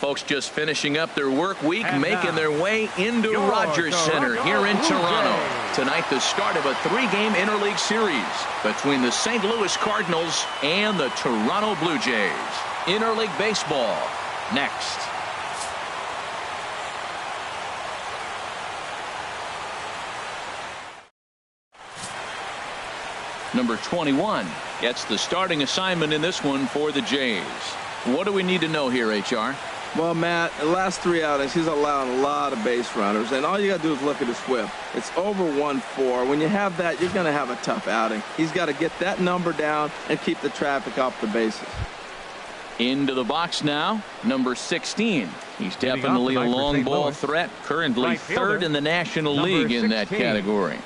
folks just finishing up their work week, making their way into Rogers Center here in Toronto. Tonight, the start of a 3-game interleague series between the St. Louis Cardinals and the Toronto Blue Jays. Interleague baseball next. Number 21 gets the starting assignment in this one for the Jays. What do we need to know here, HR? Well, Matt, the last 3 outings, he's allowed a lot of base runners, and all you got to do is look at his whip. It's over 1.4. When you have that, you're going to have a tough outing. He's got to get that number down and keep the traffic off the bases. Into the box now, number 16. He's definitely a long ball threat, currently third in the National League in that category.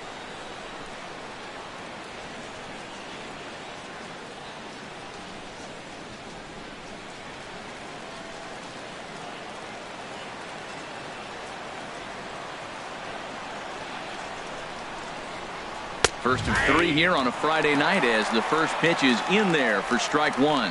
First of 3 here on a Friday night as the first pitch is in there for strike 1.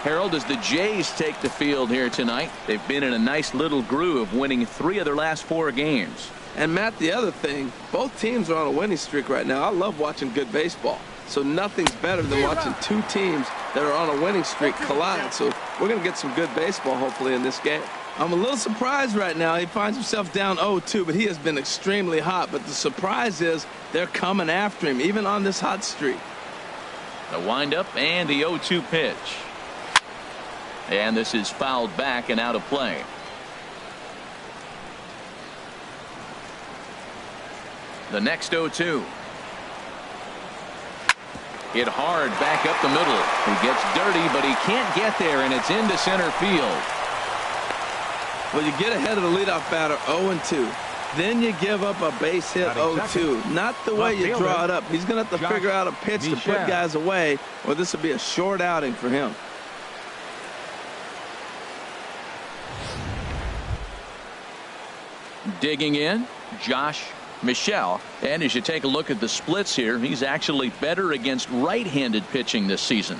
Harold, as the Jays take the field here tonight, they've been in a nice little groove, winning 3 of their last 4 games. And Matt, the other thing, both teams are on a winning streak right now. I love watching good baseball. So nothing's better than watching 2 teams that are on a winning streak collide. So we're going to get some good baseball hopefully in this game. I'm a little surprised right now. He finds himself down 0-2, but he has been extremely hot. But the surprise is they're coming after him, even on this hot streak. The windup and the 0-2 pitch. And this is fouled back and out of play. The next 0-2. Hit hard back up the middle. He gets dirty, but he can't get there, and it's into center field. Well, you get ahead of the leadoff batter 0-2. Then you give up a base hit 0-2. Not the way you draw it up. He's going to have to figure out a pitch to put guys away, or this will be a short outing for him. Digging in, Josh Michelle. And as you take a look at the splits here, he's actually better against right-handed pitching this season.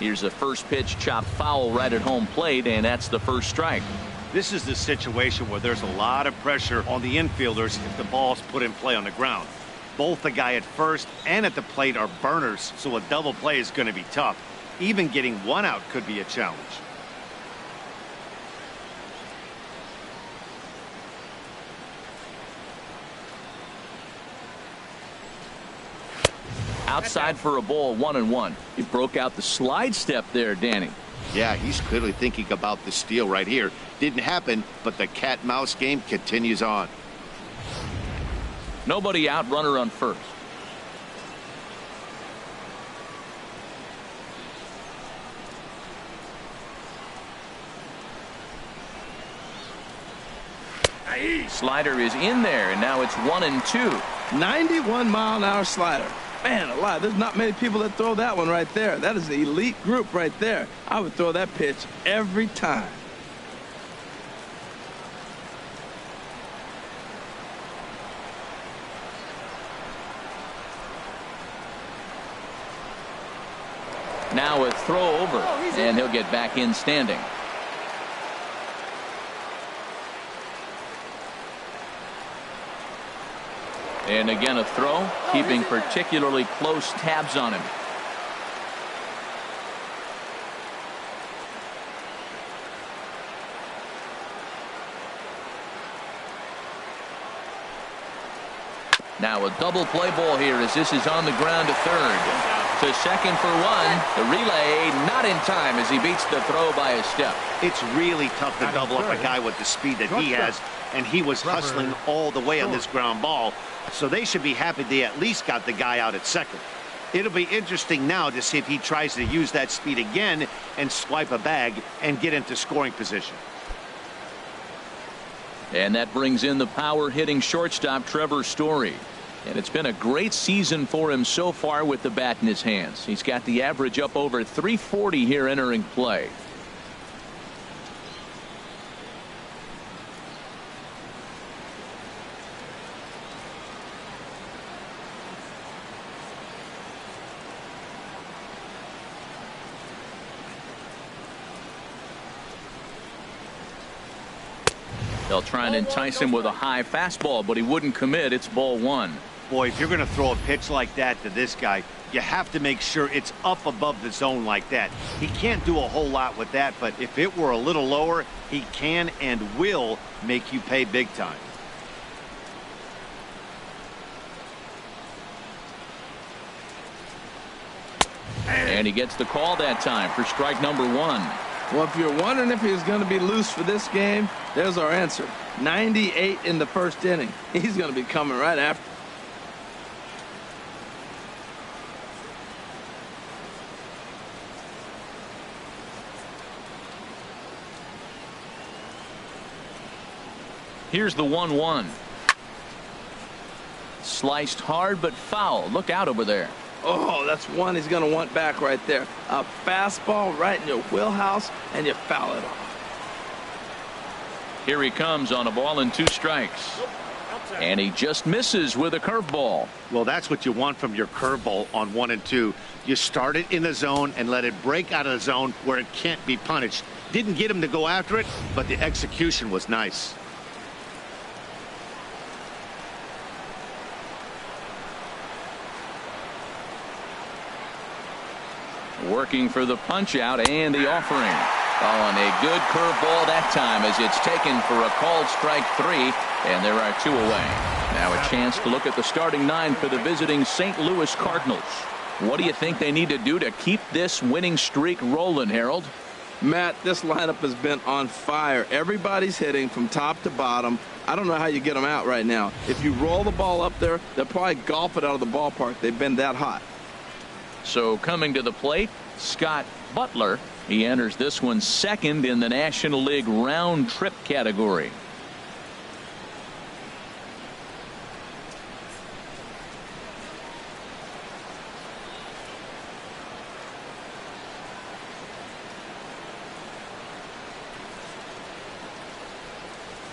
Here's a first pitch chopped foul right at home plate, and that's the first strike. This is the situation where there's a lot of pressure on the infielders if the ball's put in play on the ground. Both the guy at first and at the plate are burners, so a double play is going to be tough. Even getting 1 out could be a challenge. Outside for a ball, 1-1. He broke out the slide step there, Danny. Yeah, he's clearly thinking about the steal right here. Didn't happen, but the cat-mouse game continues on. Nobody out, runner on first. Slider is in there, and now it's 1-2. 91-mile-an-hour slider. Man alive, there's not many people that throw that one right there. That is the elite group right there. I would throw that pitch every time. Now a throw over, and he'll get back in standing. And again a throw, keeping particularly close tabs on him. Now a double play ball here as this is on the ground to third. To second for 1. The relay not in time as he beats the throw by a step. It's really tough to double up a guy with the speed that he has, and he was hustling all the way on this ground ball. So they should be happy they at least got the guy out at second. It'll be interesting now to see if he tries to use that speed again and swipe a bag and get into scoring position. And that brings in the power hitting shortstop Trevor Story. And it's been a great season for him so far with the bat in his hands. He's got the average up over 340 here entering play. They'll try and entice him with a high fastball, but he wouldn't commit. It's ball one. Boy, if you're going to throw a pitch like that to this guy, you have to make sure it's up above the zone like that. He can't do a whole lot with that, but if it were a little lower, he can and will make you pay big time. And he gets the call that time for strike number one. Well, if you're wondering if he's going to be loose for this game, there's our answer. 98 in the first inning. He's going to be coming right after. Here's the 1-1. Sliced hard but foul. Look out over there. Oh, that's one he's going to want back right there. A fastball right in your wheelhouse, and you foul it off. Here he comes on a ball and 2 strikes. And he just misses with a curveball. Well, that's what you want from your curveball on 1 and 2. You start it in the zone and let it break out of the zone where it can't be punished. Didn't get him to go after it, but the execution was nice. Working for the punch out and the offering. Oh, and a good curveball that time as it's taken for a called strike 3, and there are 2 away. Now a chance to look at the starting 9 for the visiting St. Louis Cardinals. What do you think they need to do to keep this winning streak rolling, Harold? Matt, this lineup has been on fire. Everybody's hitting from top to bottom. I don't know how you get them out right now. If you roll the ball up there, they'll probably golf it out of the ballpark. They've been that hot. So coming to the plate, Scott Butler. He enters this one second in the National League round trip category.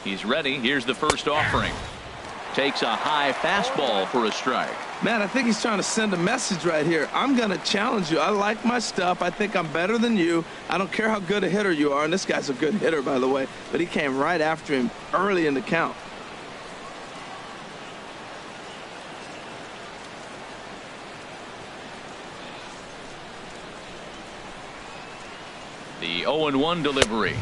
He's ready. Here's the first offering. Takes a high fastball for a strike. Man, I think he's trying to send a message right here. I'm going to challenge you. I like my stuff. I think I'm better than you. I don't care how good a hitter you are. And this guy's a good hitter, by the way. But he came right after him early in the count. The 0-1 delivery.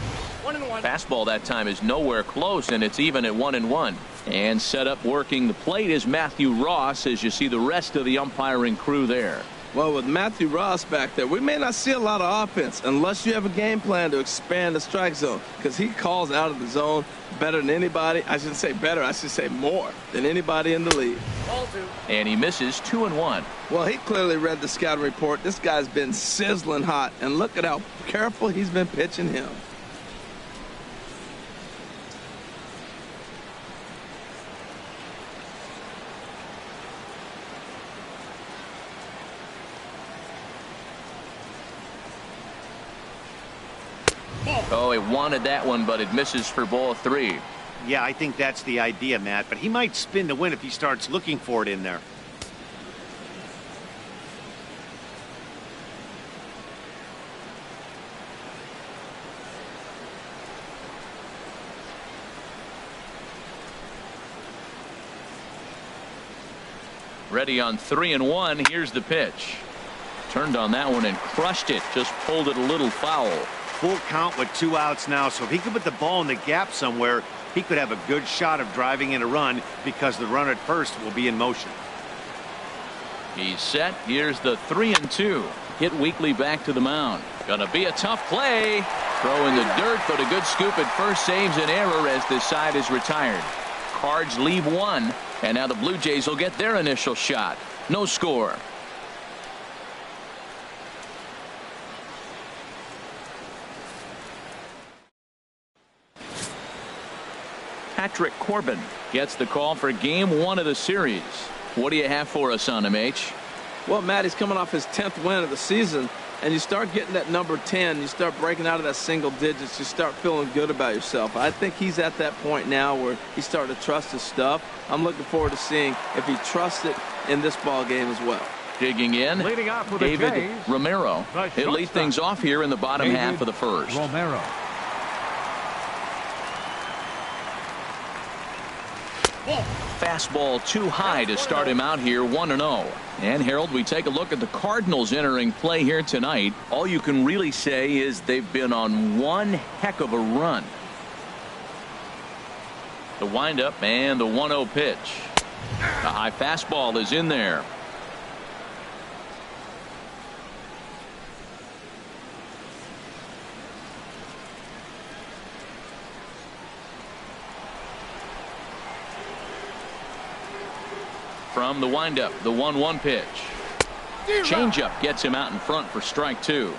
1-1. Fastball that time is nowhere close, and it's even at 1-1. And set up working the plate is Matthew Ross, as you see the rest of the umpiring crew there. Well, with Matthew Ross back there, we may not see a lot of offense unless you have a game plan to expand the strike zone, because he calls out of the zone better than anybody. I shouldn't say better, I should say more than anybody in the league. Ball 2. And he misses 2-1. Well, he clearly read the scouting report. This guy's been sizzling hot, and look at how careful he's been pitching him. Oh, he wanted that one, but it misses for ball 3. Yeah, I think that's the idea, Matt, but he might spin to win if he starts looking for it in there. Ready on 3-1. Here's the pitch. Turned on that one and crushed it. Just pulled it a little foul. Full count with 2 outs now, so if he could put the ball in the gap somewhere, he could have a good shot of driving in a run because the runner at first will be in motion. He's set. Here's the 3-2. Hit weakly back to the mound. Gonna be a tough play. Throw in the dirt, but a good scoop at first saves an error as this side is retired. Cards leave 1, and now the Blue Jays will get their initial shot. No score. Patrick Corbin gets the call for game 1 of the series. What do you have for us on him, H? Well, Matt, he's coming off his 10th win of the season, and you start getting that number 10, you start breaking out of that single digits, you start feeling good about yourself. I think he's at that point now where he's starting to trust his stuff. I'm looking forward to seeing if he trusts it in this ball game as well. Digging in, Leading off with David the Jays, Romero. He'll lead things off here in the bottom half of the first. Romero. Fastball too high to start him out here 1-0. And Harold, we take a look at the Cardinals entering play here tonight. All you can really say is they've been on one heck of a run. The windup and the 1-0 pitch. The high fastball is in there. From the windup, the 1-1 pitch. Changeup gets him out in front for strike 2.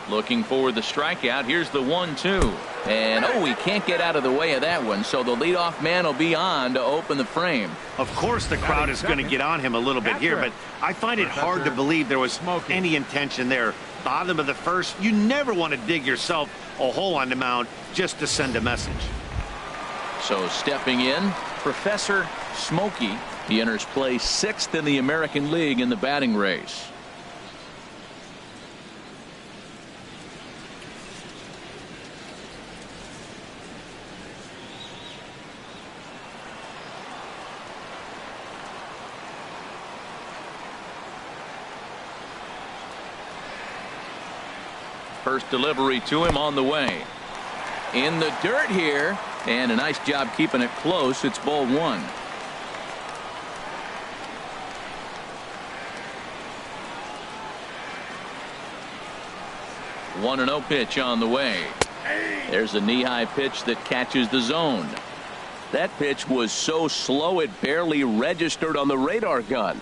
Looking for the strikeout. Here's the 1-2. And oh, he can't get out of the way of that one. So the leadoff man will be on to open the frame. Of course the crowd is going to get on him a little bit here, but I find it hard to believe there was any intention there. Bottom of the first, you never want to dig yourself a hole on the mound just to send a message. So stepping in, Professor Smokey. He enters play 6th in the American League in the batting race. First delivery to him on the way. In the dirt here, and a nice job keeping it close. It's ball 1. One 1-0 pitch on the way. There's a knee-high pitch that catches the zone. That pitch was so slow it barely registered on the radar gun.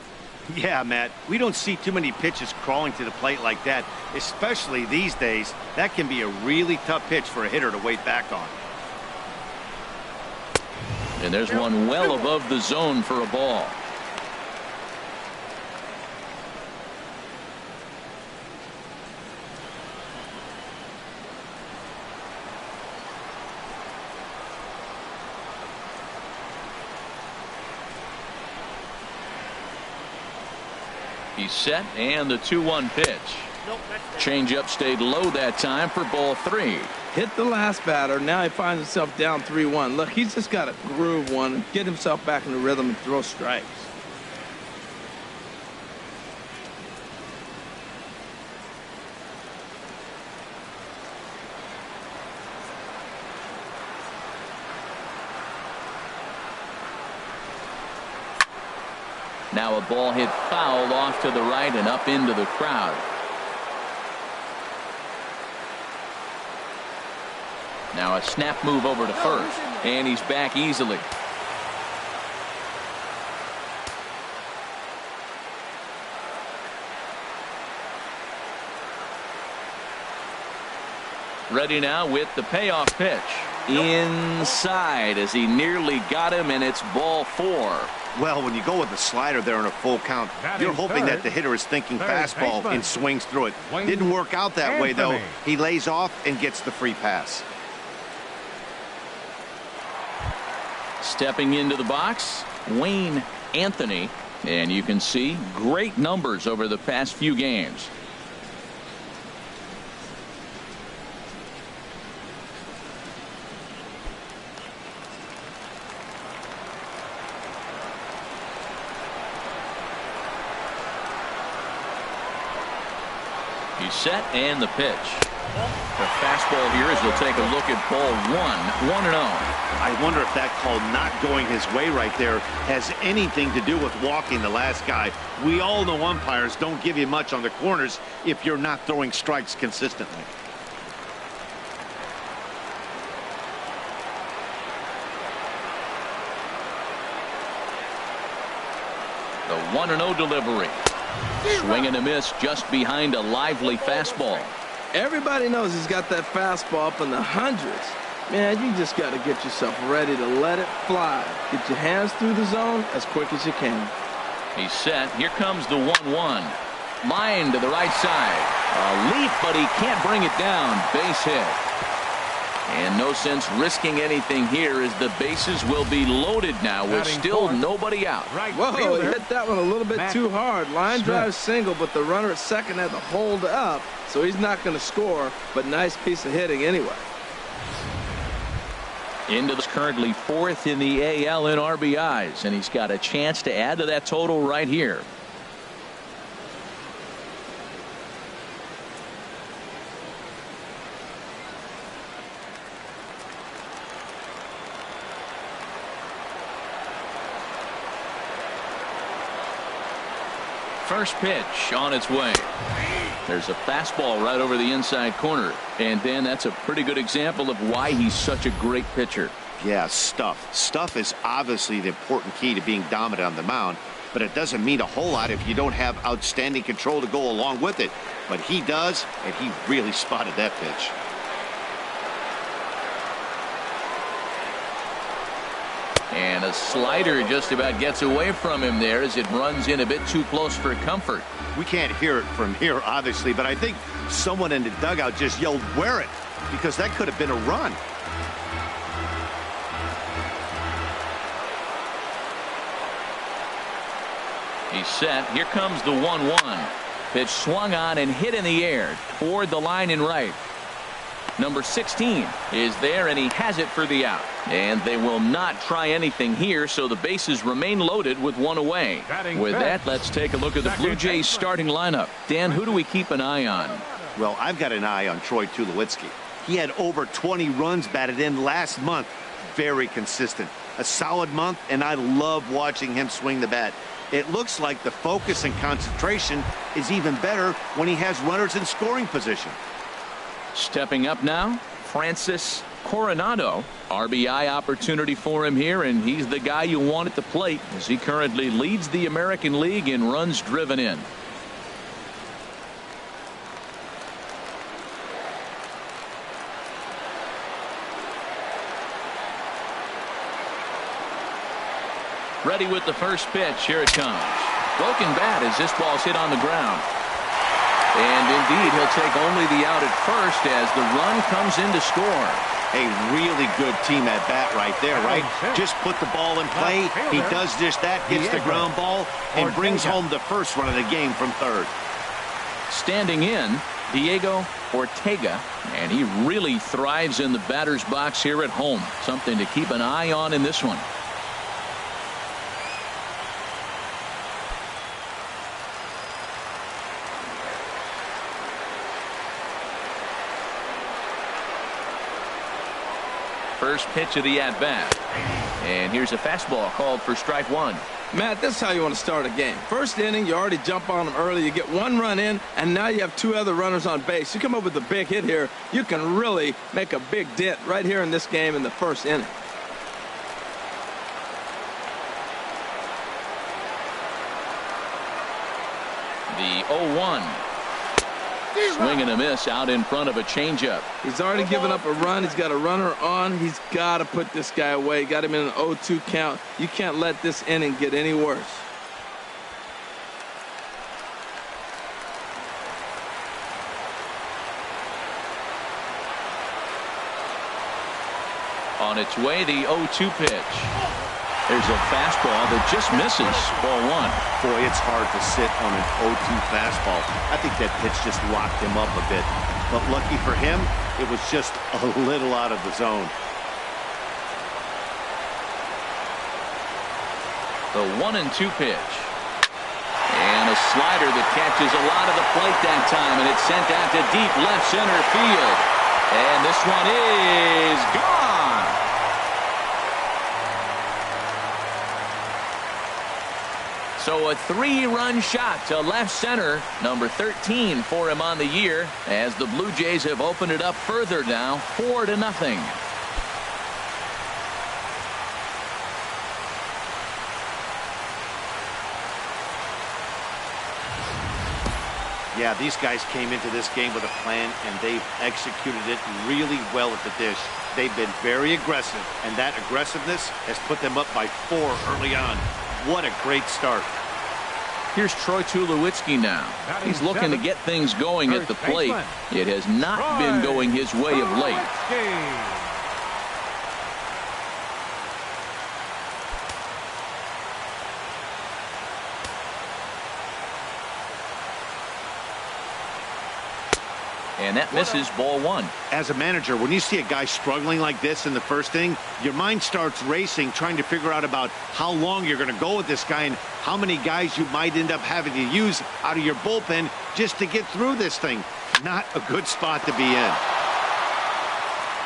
Yeah, Matt, we don't see too many pitches crawling to the plate like that, especially these days. That can be a really tough pitch for a hitter to wait back on. And there's one well above the zone for a ball. He's set, and the 2-1 pitch. Changeup stayed low that time for ball 3. Hit the last batter. Now he finds himself down 3-1. Look, he's just got to groove one and get himself back in the rhythm and throw strikes. Now a ball hit foul off to the right and up into the crowd. Now a snap move over to first, and he's back easily. Ready now with the payoff pitch. Inside as he nearly got him, and it's ball 4. Well, when you go with the slider there in a full count, you're hoping that the hitter is thinking fastball and swings through it. Didn't work out that way, though. He lays off and gets the free pass. Stepping into the box, Wayne Anthony, and you can see great numbers over the past few games. He's set, and the pitch. The fastball here as we'll take a look at ball 1, 1-0. I wonder if that call not going his way right there has anything to do with walking the last guy. We all know umpires don't give you much on the corners if you're not throwing strikes consistently. The 1-0 delivery. Swing and a miss just behind a lively fastball. Everybody knows he's got that fastball up in the hundreds. Man, you just got to get yourself ready to let it fly. Get your hands through the zone as quick as you can. He's set. Here comes the 1-1. Line to the right side. A leap, but he can't bring it down. Base hit. And no sense risking anything here as the bases will be loaded now with still nobody out. Whoa, he hit that one a little bit too hard. Line drive single, but the runner at second had to hold up, so he's not going to score, but nice piece of hitting anyway. Into this currently 4th in the AL in RBIs, and he's got a chance to add to that total right here. First pitch on its way. There's a fastball right over the inside corner. And then that's a pretty good example of why he's such a great pitcher. Yeah, stuff. Stuff is obviously the important key to being dominant on the mound, but it doesn't mean a whole lot if you don't have outstanding control to go along with it. But he does, and he really spotted that pitch. And a slider just about gets away from him there as it runs in a bit too close for comfort. We can't hear it from here, obviously, but I think someone in the dugout just yelled, "Wear it," because that could have been a run. He's set. Here comes the 1-1. Pitch swung on and hit in the air toward the line and right. Number 16 is there, and he has it for the out. And they will not try anything here, so the bases remain loaded with one away. With that, let's take a look at the Blue Jays starting lineup. Dan, who do we keep an eye on? Well, I've got an eye on Troy Tulowitzki. He had over 20 runs batted in last month. Very consistent. A solid month, and I love watching him swing the bat. It looks like the focus and concentration is even better when he has runners in scoring position. Stepping up now, Francis Coronado. RBI opportunity for him here, and he's the guy you want at the plate as he currently leads the American League in runs driven in. Ready with the first pitch. Here it comes. Broken bat as this ball's hit on the ground. And indeed, he'll take only the out at first as the run comes in to score. A really good team at bat right there, right? Just put the ball in play. He does just that, gets the ground ball, and brings home the first run of the game from third. Standing in, Diego Ortega, and he really thrives in the batter's box here at home. Something to keep an eye on in this one. First pitch of the at-bat. And here's a fastball called for strike one. Matt, this is how you want to start a game. First inning, you already jump on them early. You get one run in, and now you have two other runners on base. You come up with a big hit here, you can really make a big dent right here in this game in the first inning. The 0-1. Swing and a miss out in front of a changeup. He's already given up a run. He's got a runner on. He's got to put this guy away. Got him in an 0-2 count. You can't let this inning get any worse. On its way, the 0-2 pitch. There's a fastball that just misses. Ball one. Boy, it's hard to sit on an 0-2 fastball. I think that pitch just locked him up a bit. But lucky for him, it was just a little out of the zone. The 1-2 pitch. And a slider that catches a lot of the plate that time, and it's sent out to deep left center field. And this one is gone. So a 3-run shot to left center, number 13 for him on the year, as the Blue Jays have opened it up further now, 4-0. Yeah, these guys came into this game with a plan, and they've executed it really well at the dish. They've been very aggressive, and that aggressiveness has put them up by 4 early on. What a great start. Here's Troy Tulowitzki now. He's looking to get things going at the plate. It has not been going his way of late. And that misses, ball one. As a manager, when you see a guy struggling like this in the first inning, your mind starts racing, trying to figure out about how long you're going to go with this guy and how many guys you might end up having to use out of your bullpen just to get through this thing. Not a good spot to be in.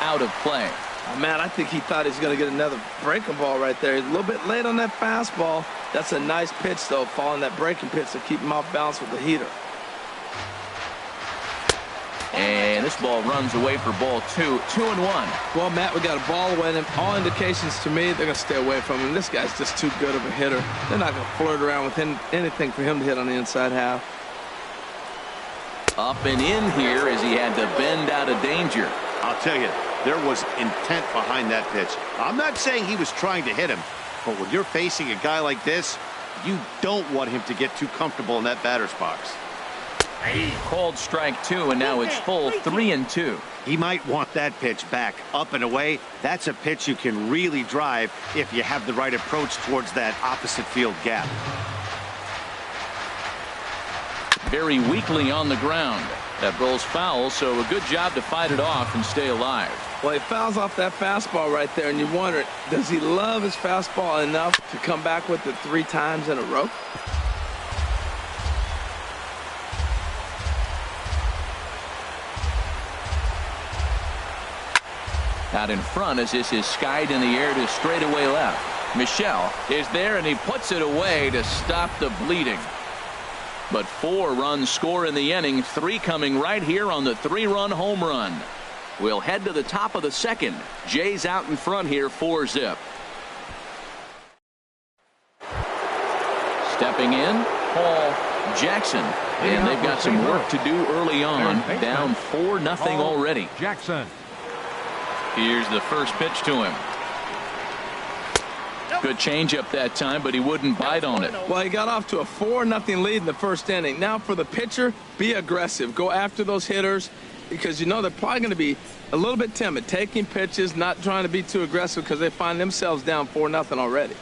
Out of play. Oh, man, I think he thought he was going to get another breaking ball right there. He's a little bit late on that fastball. That's a nice pitch, though, following that breaking pitch to keep him off balance with the heater. And this ball runs away for ball two. 2-1. Well, Matt, we got a ball away, and all indications to me, they're going to stay away from him. This guy's just too good of a hitter. They're not going to flirt around with anything for him to hit on the inside half. Up and in here as he had to bend out of danger. I'll tell you, there was intent behind that pitch. I'm not saying he was trying to hit him, but when you're facing a guy like this, you don't want him to get too comfortable in that batter's box. Called strike two, and now it's full 3-2. He might want that pitch back, up and away. That's a pitch you can really drive if you have the right approach towards that opposite field gap. Very weakly on the ground. That ball's foul, so a good job to fight it off and stay alive. Well, he fouls off that fastball right there, and you wonder, does he love his fastball enough to come back with it 3 times in a row? Out in front as this is skied in the air to straightaway left. Michelle is there, and he puts it away to stop the bleeding. But 4 runs score in the inning, 3 coming right here on the 3-run home run. We'll head to the top of the second. Jay's out in front here, 4-zip. Stepping in, Paul Jackson. And they've got some work to do early on. Down 4-0 already. Jackson. Here's the first pitch to him. Good changeup that time, but he wouldn't bite on it. Well, he got off to a 4-0 lead in the first inning. Now for the pitcher, be aggressive. Go after those hitters because you know they're probably going to be a little bit timid, taking pitches, not trying to be too aggressive because they find themselves down 4-0 already.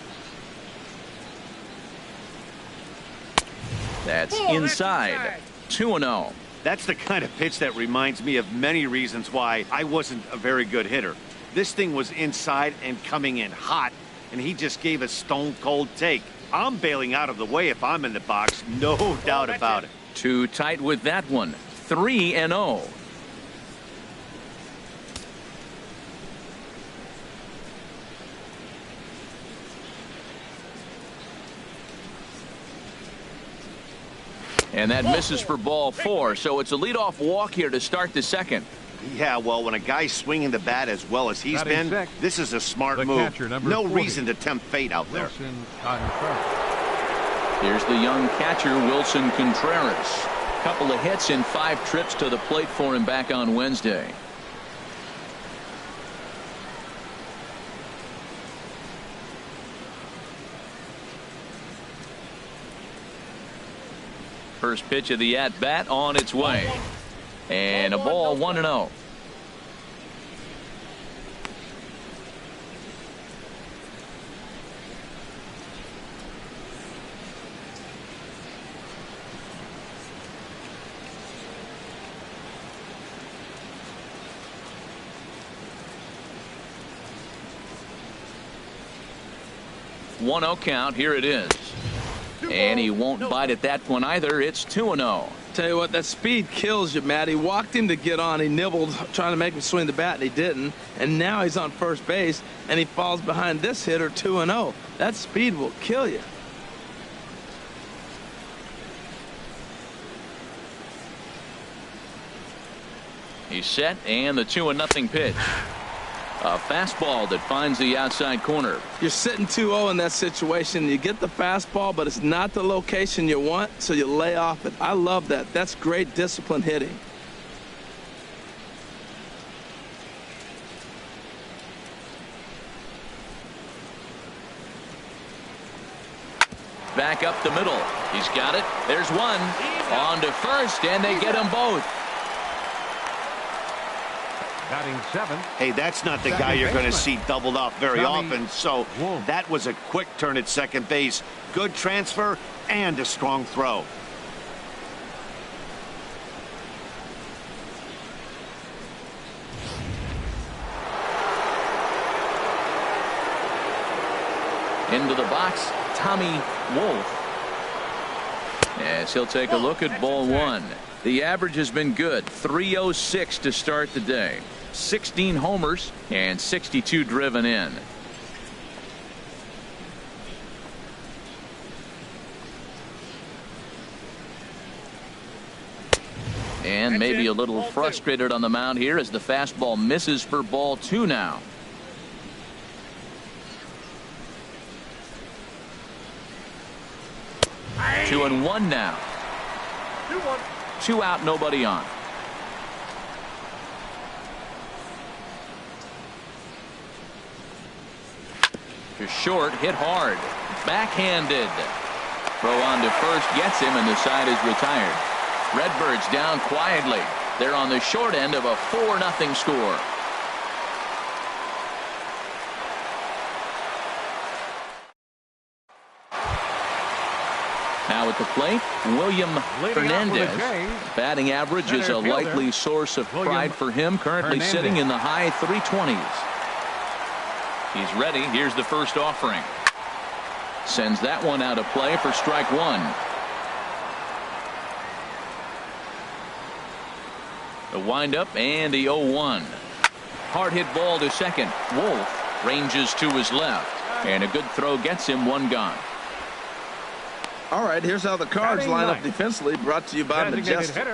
That's inside. 2-0. That's the kind of pitch that reminds me of many reasons why I wasn't a very good hitter. This thing was inside and coming in hot, and he just gave a stone-cold take. I'm bailing out of the way if I'm in the box, no doubt about it. Too tight with that one. 3-0. And that misses for ball 4, so it's a leadoff walk here to start the second. Yeah, well, when a guy's swinging the bat as well as he's been, this is a smart move. No reason to tempt fate out there. Here's the young catcher, Wilson Contreras. Couple of hits in 5 trips to the plate for him back on Wednesday. First pitch of the at-bat on its way. And a ball, 1-0. One-0 count. Here it is. And he won't bite at that one either. It's 2-0. Tell you what, that speed kills you, Matt. He walked him to get on. He nibbled, trying to make him swing the bat, and he didn't. And now he's on first base, and he falls behind this hitter 2-0. That speed will kill you. He's set, and the 2-0 pitch. A fastball that finds the outside corner. You're sitting 2-0 in that situation. You get the fastball, but it's not the location you want, so you lay off it. I love that. That's great disciplined hitting. back up the middle. He's got it. There's one. On to first, and they get them both. Batting 7th. Hey, that's not the guy you're going to see doubled up very often. So that was a quick turn at second base. Good transfer and a strong throw. Into the box, Tommy Wolf. As he'll take a look at ball 1. The average has been good. 306 to start the day. 16 homers and 62 driven in. And maybe a little frustrated on the mound here as the fastball misses for ball 2 now. Two and one now. 2 out, nobody on. To short, hit hard. Backhanded. Throw on to first gets him, and the side is retired. Redbirds down quietly. They're on the short end of a 4-0 score. Now at the plate, William Hernandez. Batting average is a likely source of pride for him, currently sitting in the high 320s. He's ready. Here's the first offering. Sends that one out of play for strike 1. The windup and the 0-1. Hard hit ball to second. Wolf ranges to his left, and a good throw gets him 1 gone. All right, here's how the Cards line up defensively, brought to you by Majestic.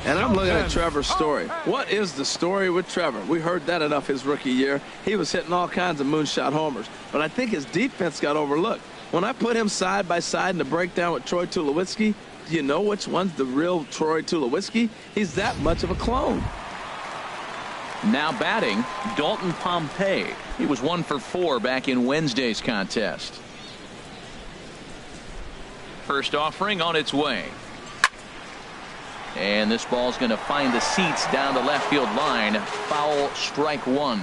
And I'm looking at Trevor's story. What is the story with Trevor? We heard that enough his rookie year. He was hitting all kinds of moonshot homers, but I think his defense got overlooked. When I put him side by side in the breakdown with Troy Tulowitzki, do you know which one's the real Troy Tulowitzki? He's that much of a clone. Now batting, Dalton Pompey. He was 1 for 4 back in Wednesday's contest. First offering on its way. And this ball's going to find the seats down the left field line. Foul, strike 1.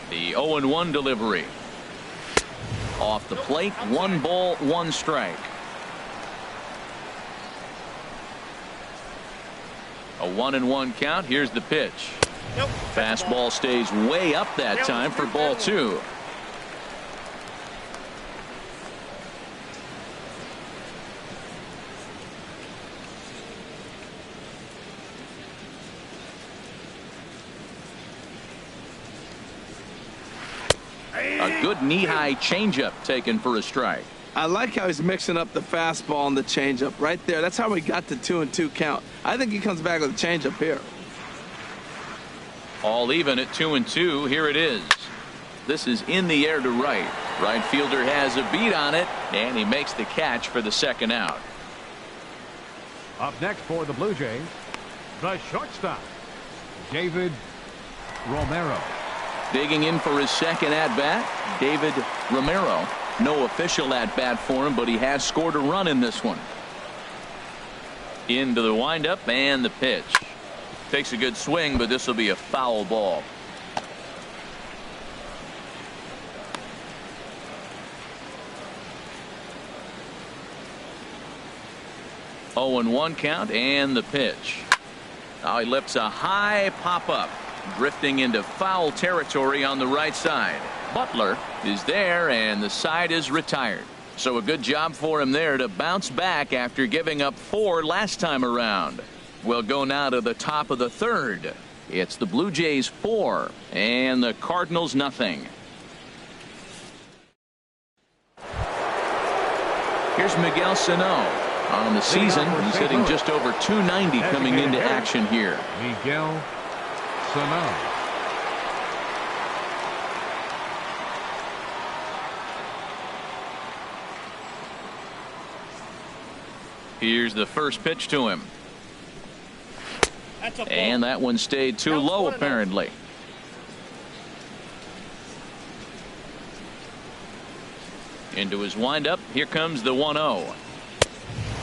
The 0-1 delivery. Off the plate, 1 ball, 1 strike. A 1-1 count. Here's the pitch. Fastball stays way up that time for ball 2. A good knee-high changeup taken for a strike. I like how he's mixing up the fastball and the changeup right there. That's how we got the 2-2 count. I think he comes back with a changeup here. All even at 2-2. Here it is. This is in the air to right. Right fielder has a beat on it, and he makes the catch for the second out. Up next for the Blue Jays, the shortstop, David Romero. Digging in for his second at-bat, David Romero. No official at-bat for him, but he has scored a run in this one. Into the windup and the pitch. Takes a good swing, but this will be a foul ball. Oh, and 1 count and the pitch. Now he lifts a high pop-up. Drifting into foul territory on the right side. Butler is there, and the side is retired. So a good job for him there to bounce back after giving up 4 last time around. We'll go now to the top of the 3rd. It's the Blue Jays 4 and the Cardinals nothing. Here's Miguel Sano. On the season, he's hitting just over 290 coming into action here. Miguel Sano. Here's the first pitch to him. And that one stayed too low apparently. Into his windup. Here comes the 1-0.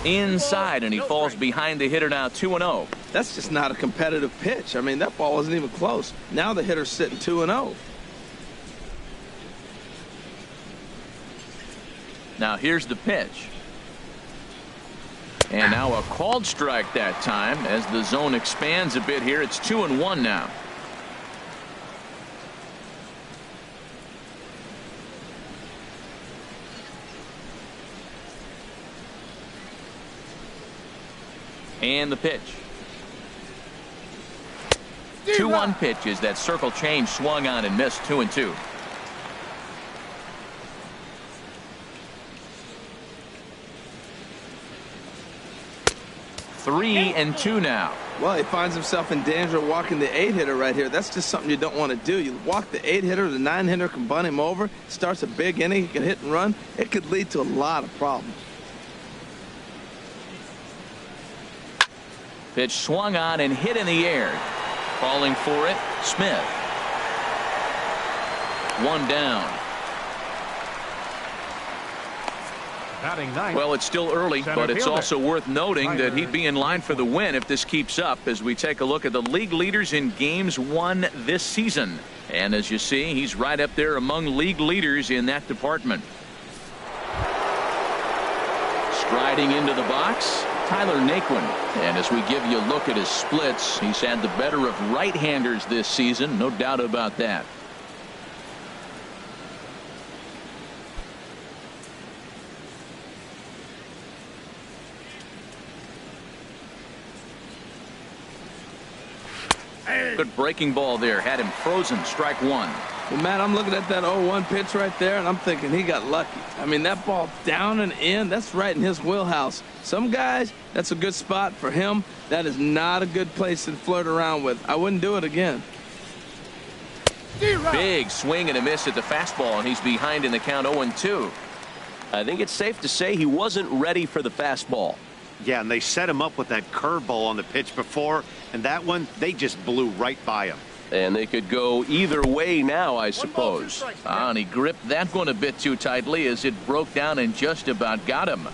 Inside, and he falls behind the hitter now 2-0. That's just not a competitive pitch. I mean, that ball wasn't even close. Now the hitter's sitting 2-0. Now here's the pitch. And now a called strike that time as the zone expands a bit here. It's 2-1 now. And the pitch. 2-1 pitches. That circle change swung on and missed. 2-2. 3-2 now. Well, he finds himself in danger of walking the 8-hitter right here. That's just something you don't want to do. You walk the 8-hitter, the 9-hitter can bunt him over. Starts a big inning. He can hit and run. It could lead to a lot of problems. Pitch swung on and hit in the air. Calling for it, Smith. 1 down. Well, it's still early, but it's also worth noting that he'd be in line for the win if this keeps up as we take a look at the league leaders in games won this season. And as you see, he's right up there among league leaders in that department. Striding into the box, Tyler Naquin. And as we give you a look at his splits, he's had the better of right-handers this season, no doubt about that. Good breaking ball there. Had him frozen. Strike 1. Well, Matt, I'm looking at that 0-1 pitch right there, and I'm thinking he got lucky. I mean, that ball down and in, that's right in his wheelhouse. Some guys, that's a good spot. For him, that is not a good place to flirt around with. I wouldn't do it again. Big swing and a miss at the fastball, and he's behind in the count 0-2. I think it's safe to say he wasn't ready for the fastball. Yeah, and they set him up with that curveball on the pitch before, and that one, they just blew right by him. And they could go either way now, I suppose. And he gripped that one a bit too tightly as it broke down and just about got him.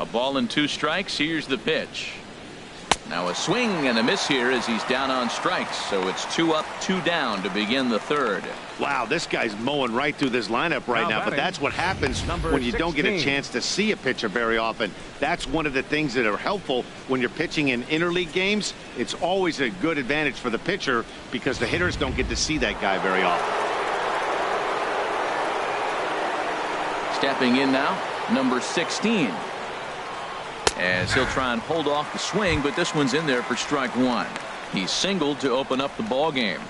A ball and 2 strikes. Here's the pitch. Now a swing and a miss here as he's down on strikes. So it's 2 up, 2 down to begin the third. Wow, this guy's mowing right through this lineup right now. But that's what happens when you don't get a chance to see a pitcher very often. That's one of the things that are helpful when you're pitching in interleague games. It's always a good advantage for the pitcher because the hitters don't get to see that guy very often. Stepping in now, number 16. As he'll try and hold off the swing, but this one's in there for strike 1. He singled to open up the ball game.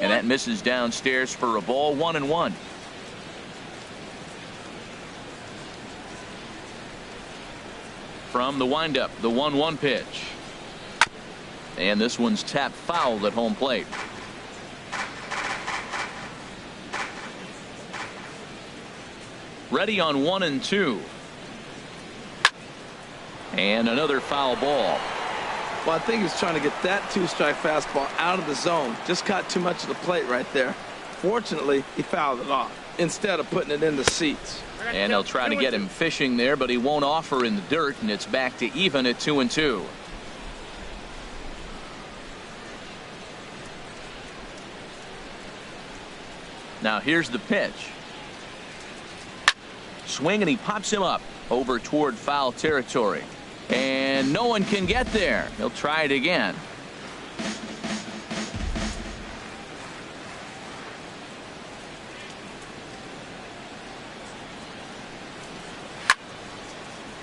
And that misses downstairs for a ball. 1-1. From the windup, the 1-1 pitch. And this one's tapped foul at home plate. Ready on 1-2. And another foul ball. Well, I think he's trying to get that 2-strike fastball out of the zone. Just caught too much of the plate right there. Fortunately, he fouled it off instead of putting it in the seats. And they'll try to get him fishing there, but he won't offer in the dirt, and it's back to even at 2-2. Now here's the pitch. Swing, and he pops him up over toward foul territory. And no one can get there. He'll try it again.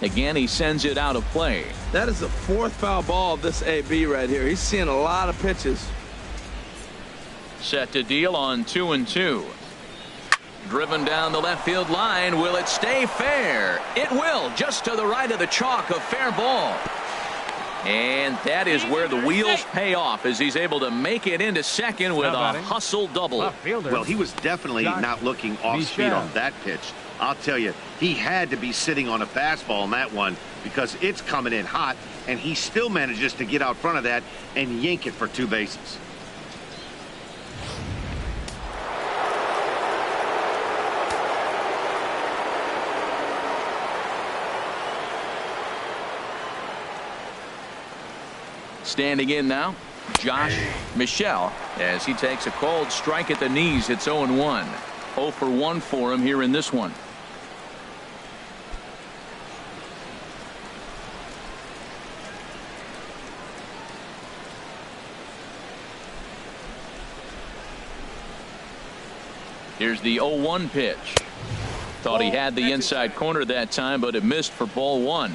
Again, he sends it out of play. That is the 4th foul ball of this AB right here. He's seeing a lot of pitches. Set to deal on 2-2. Driven down the left field line. Will it stay fair? It will, just to the right of the chalk, a fair ball. And that is where the wheels pay off as he's able to make it into second with a hustle double. Well, he was definitely not looking off speed on that pitch. I'll tell you, he had to be sitting on a fastball on that one because it's coming in hot, and he still manages to get out front of that and yank it for 2 bases. Standing in now, Josh Michelle, as he takes a cold strike at the knees. It's 0-1. 0 for 1 for him here in this one. Here's the 0-1 pitch. Thought he had the inside corner that time, but it missed for ball 1.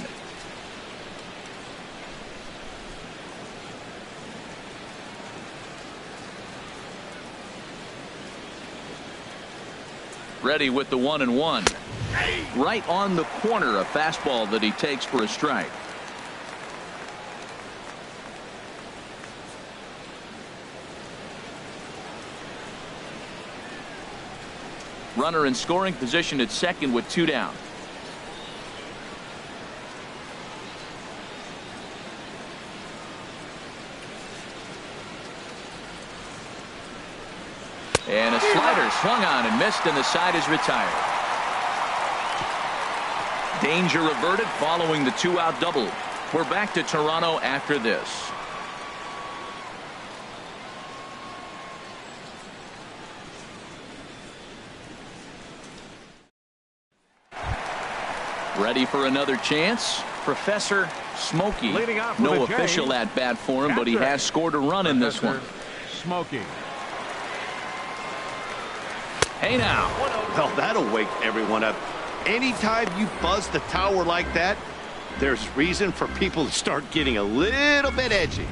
Ready with the 1-1. Right on the corner, a fastball that he takes for a strike. Runner in scoring position at second with 2 down. And a slider swung on and missed, and the side is retired. Danger averted following the 2-out double. We're back to Toronto after this. Ready for another chance? Professor Smokey. No official at bat for him, but he has scored a run in this one. Smokey. Hey now. Well, that'll wake everyone up. Anytime you buzz the tower like that, there's reason for people to start getting a little bit edgy.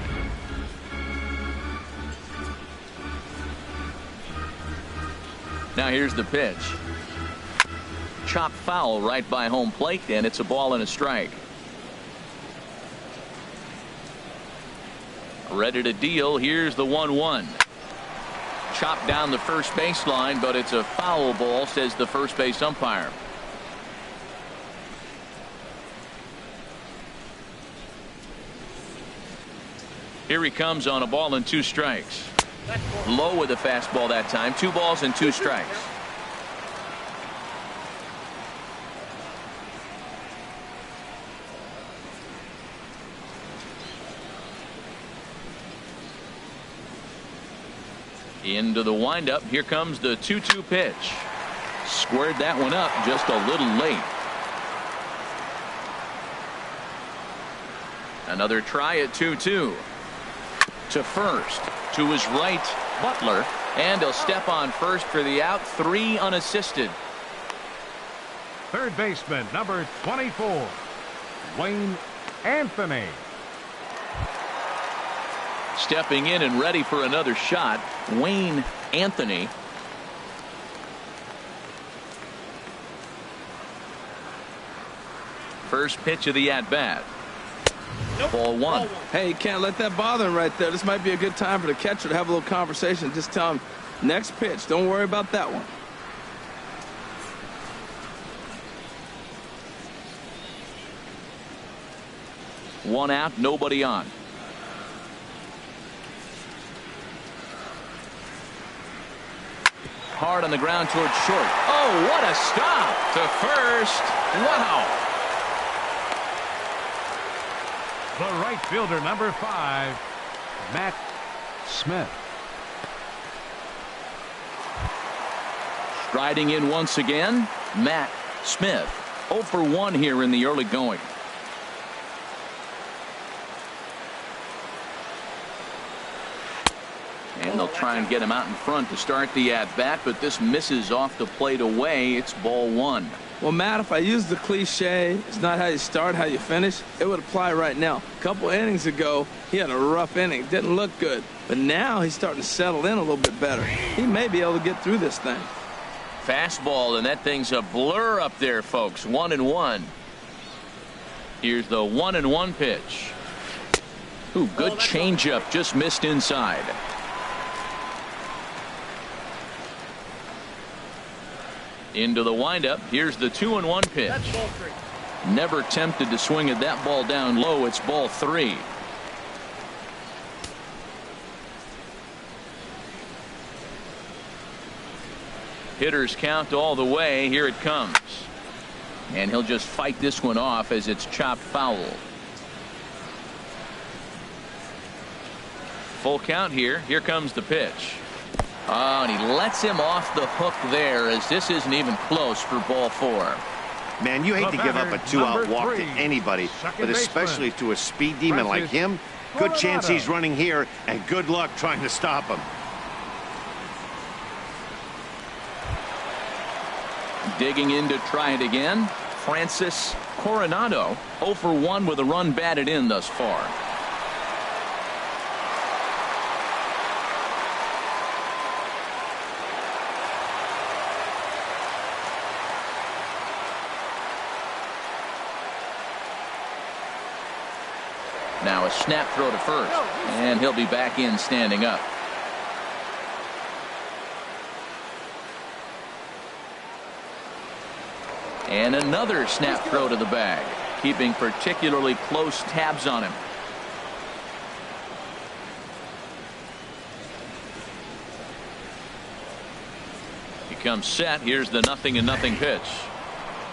Now here's the pitch. Chop foul right by home plate, and it's a ball and a strike. Ready to deal. Here's the 1-1. Chopped down the first baseline, but it's a foul ball, says the first base umpire. Here he comes on a ball and 2 strikes. Low with a fastball that time. 2 balls and 2 strikes. Into the windup. Here comes the 2-2 pitch. Squared that one up just a little late. Another try at 2-2. To first. To his right, Butler. And he'll step on first for the out. 3 unassisted. Third baseman, number 24, Wayne Anthony. Stepping in and ready for another shot, Wayne Anthony. First pitch of the at-bat. Ball 1. Hey, you can't let that bother him right there. This might be a good time for the catcher to have a little conversation. Just tell him, next pitch. Don't worry about that one. One out, nobody on. Hard on the ground towards short. Oh, what a stop to first. Wow. The right fielder, number 5, Matt Smith. Striding in once again, Matt Smith. 0 for 1 here in the early going. And they'll try and get him out in front to start the at-bat, but this misses off the plate away. It's ball 1. Well, Matt, if I use the cliche, it's not how you start, how you finish, it would apply right now. A couple innings ago, he had a rough inning. Didn't look good. But now he's starting to settle in a little bit better. He may be able to get through this thing. Fastball, and that thing's a blur up there, folks. 1-1. Here's the 1-1 pitch. Ooh, good changeup, just missed inside. Into the windup. Here's the 2-1 pitch. Never tempted to swing at that ball down low. It's ball 3. Hitters count all the way. Here it comes. And he'll just fight this one off as it's chopped foul. Full count here. Here comes the pitch. Oh, and he lets him off the hook there as this isn't even close for ball 4. Man, you hate to give up a 2-out walk to anybody, but especially to a speed demon like him. Good chance he's running here, and good luck trying to stop him. Digging in to try it again. Francis Coronado 0 for 1 with a run batted in thus far. Now a snap throw to first, and he'll be back in standing up. And another snap throw to the bag, keeping particularly close tabs on him. He comes set. Here's the 0-0 pitch.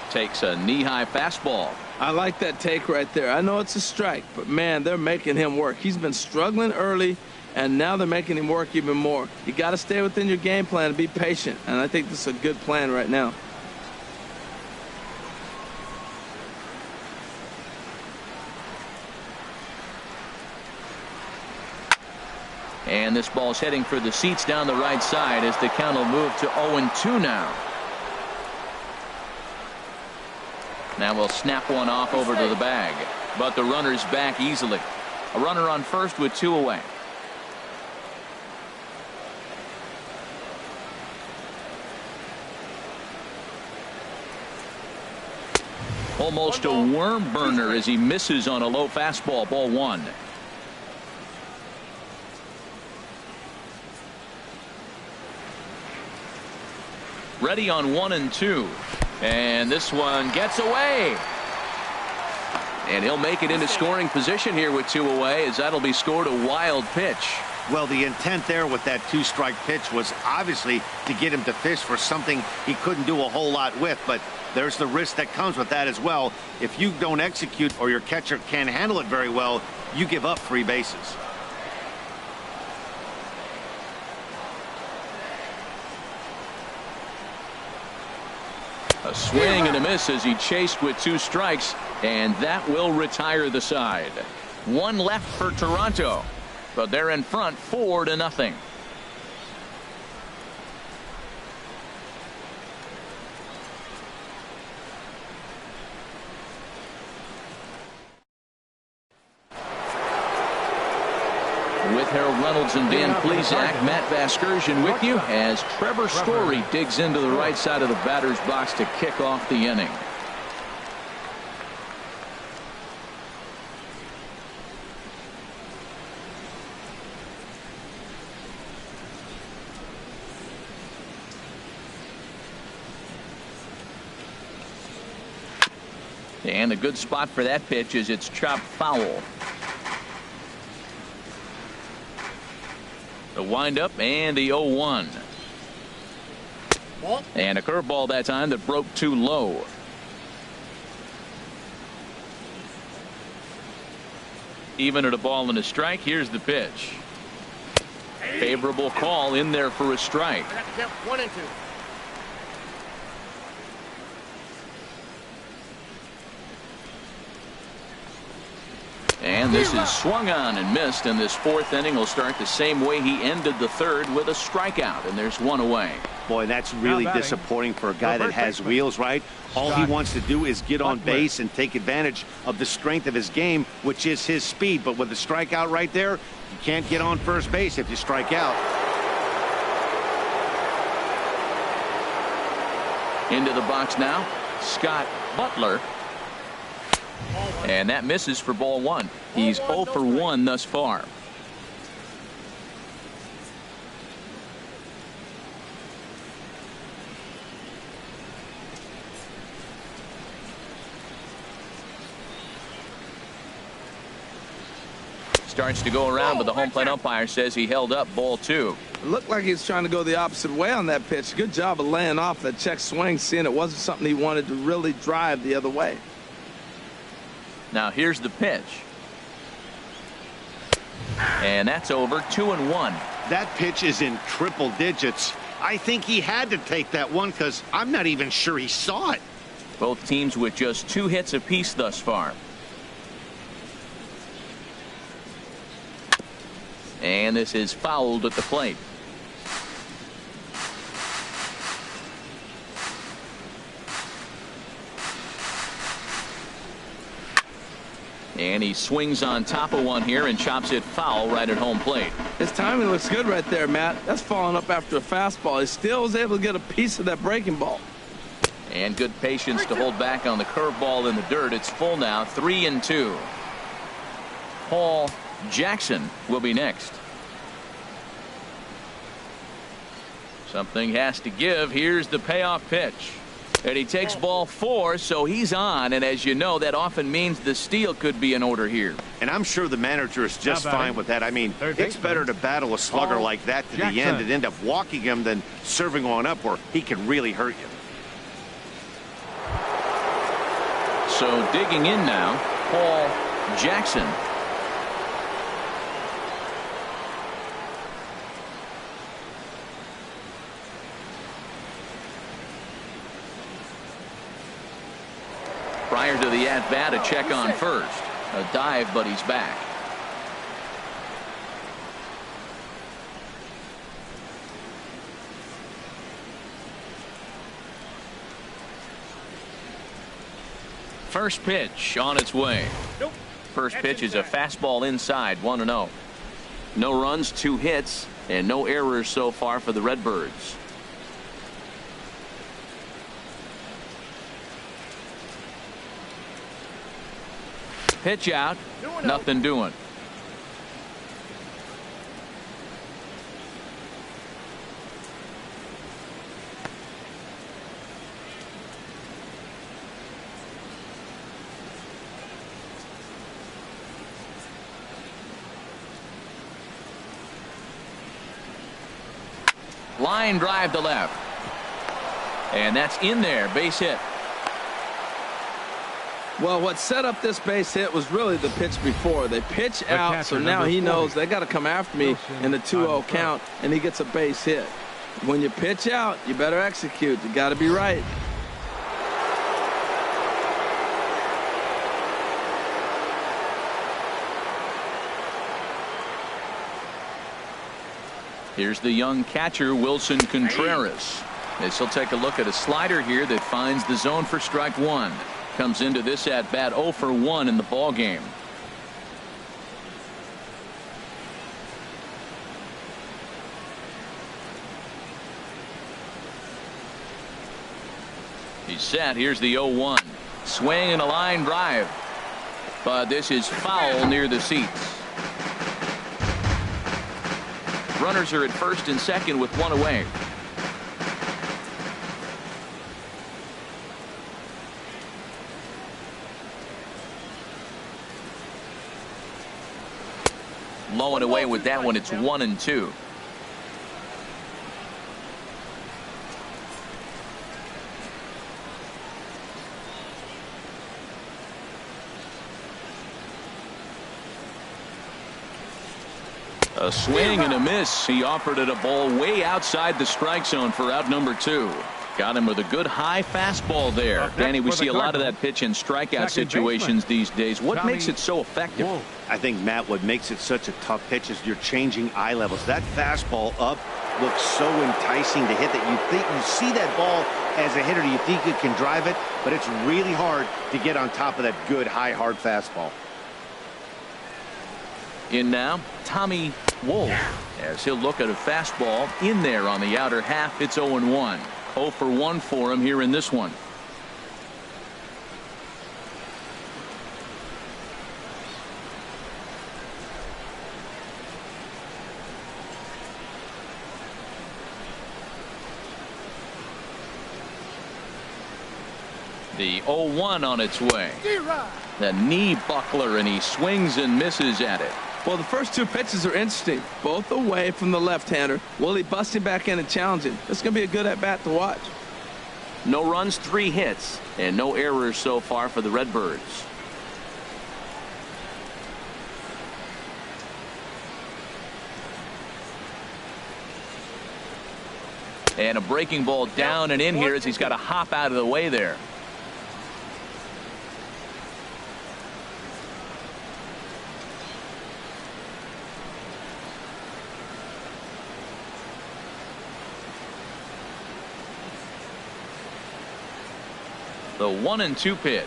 Takes a knee-high fastball. I like that take right there. I know it's a strike, but man, they're making him work. He's been struggling early, and now they're making him work even more. You got to stay within your game plan and be patient, and I think this is a good plan right now. And this ball's heading for the seats down the right side as the count will move to 0-2 now. Now we'll snap one off over to the bag, but the runner's back easily. A runner on first with 2 away. Almost a worm burner as he misses on a low fastball. Ball 1. Ready on 1-2. And this one gets away. And he'll make it into scoring position here with 2 away, as that'll be scored a wild pitch. Well, the intent there with that 2-strike pitch was obviously to get him to fish for something he couldn't do a whole lot with, but there's the risk that comes with that as well. If you don't execute or your catcher can't handle it very well, you give up 3 bases. A swing and a miss as he chased with 2 strikes, and that will retire the side. 1 left for Toronto, but they're in front 4-0. With Harold Reynolds and Dan Plesac, Matt Vasgersian with you as Trevor Story digs into the right side of the batter's box to kick off the inning. And a good spot for that pitch is it's chopped foul. The windup and the 0-1. And a curveball that time that broke too low. Even at a ball and a strike. Here's the pitch. Favorable call in there for a strike. 1-2. And this is swung on and missed, and this 4th inning will start the same way he ended the 3rd with a strikeout, and there's 1 away. Boy, that's really disappointing for a guy that has wheels, right? All he wants to do is get on base and take advantage of the strength of his game, which is his speed. But with the strikeout right there, you can't get on first base if you strike out. Into the box now, Scott Butler. And that misses for ball one. He's 0 for 1 thus far. Starts to go around, but the home plate umpire says he held up ball 2. It looked like he was trying to go the opposite way on that pitch. Good job of laying off that check swing, seeing it wasn't something he wanted to really drive the other way. Now here's the pitch. And that's over. 2-1. That pitch is in triple digits. I think he had to take that one because I'm not even sure he saw it. Both teams with just 2 hits apiece thus far. And this is fouled at the plate. And he swings on top of one here and chops it foul right at home plate. His timing looks good right there, Matt. That's following up after a fastball. He still was able to get a piece of that breaking ball. And good patience to hold back on the curveball in the dirt. It's full now, 3-2. Paul Jackson will be next. Something has to give. Here's the payoff pitch. And he takes ball 4, so he's on. And as you know, that often means the steal could be in order here. And I'm sure the manager is just fine with that. I mean, it's better to battle a slugger like that to the end and end up walking him than serving on up where he can really hurt you. So digging in now, Paul Jackson. Prior to the at-bat, a check on first. A dive, but he's back. First pitch on its way. First pitch is a fastball inside, 1-0. No runs, 2 hits, and no errors so far for the Redbirds. Pitch out, nothing doing. Line drive to left. And that's in there, base hit. Well, what set up this base hit was really the pitch before. They pitch out, so now he knows they got to come after me in the 2-0 count, and he gets a base hit. When you pitch out, you better execute. You got to be right. Here's the young catcher, Wilson Contreras. As he'll take a look at a slider here that finds the zone for strike 1. Comes into this at bat 0 for 1 in the ball game. He's set. Here's the 0-1. Swing and a line drive. But this is foul near the seats. Runners are at first and second with 1 away. Low and away with that one. It's 1-2. A swing and a miss. He offered it a ball way outside the strike zone for out number 2. Got him with a good high fastball there. Danny, we see a lot of that pitch in strikeout situations these days. What makes it so effective? I think, Matt, what makes it such a tough pitch is you're changing eye levels. That fastball up looks so enticing to hit that you think you see that ball as a hitter. You think you can drive it, but it's really hard to get on top of that good high hard fastball. In now, Tommy Wolf, as he'll look at a fastball in there on the outer half. It's 0-1. 0 for 1 for him here in this one. The 0-1 on its way. The knee buckler, and he swings and misses at it. Well, the first two pitches are interesting. Both away from the left-hander. Willie busting back in and challenging. This is going to be a good at-bat to watch. No runs, 3 hits, and no errors so far for the Redbirds. And a breaking ball down and in here as he's got to hop out of the way there. The 1-2 pitch.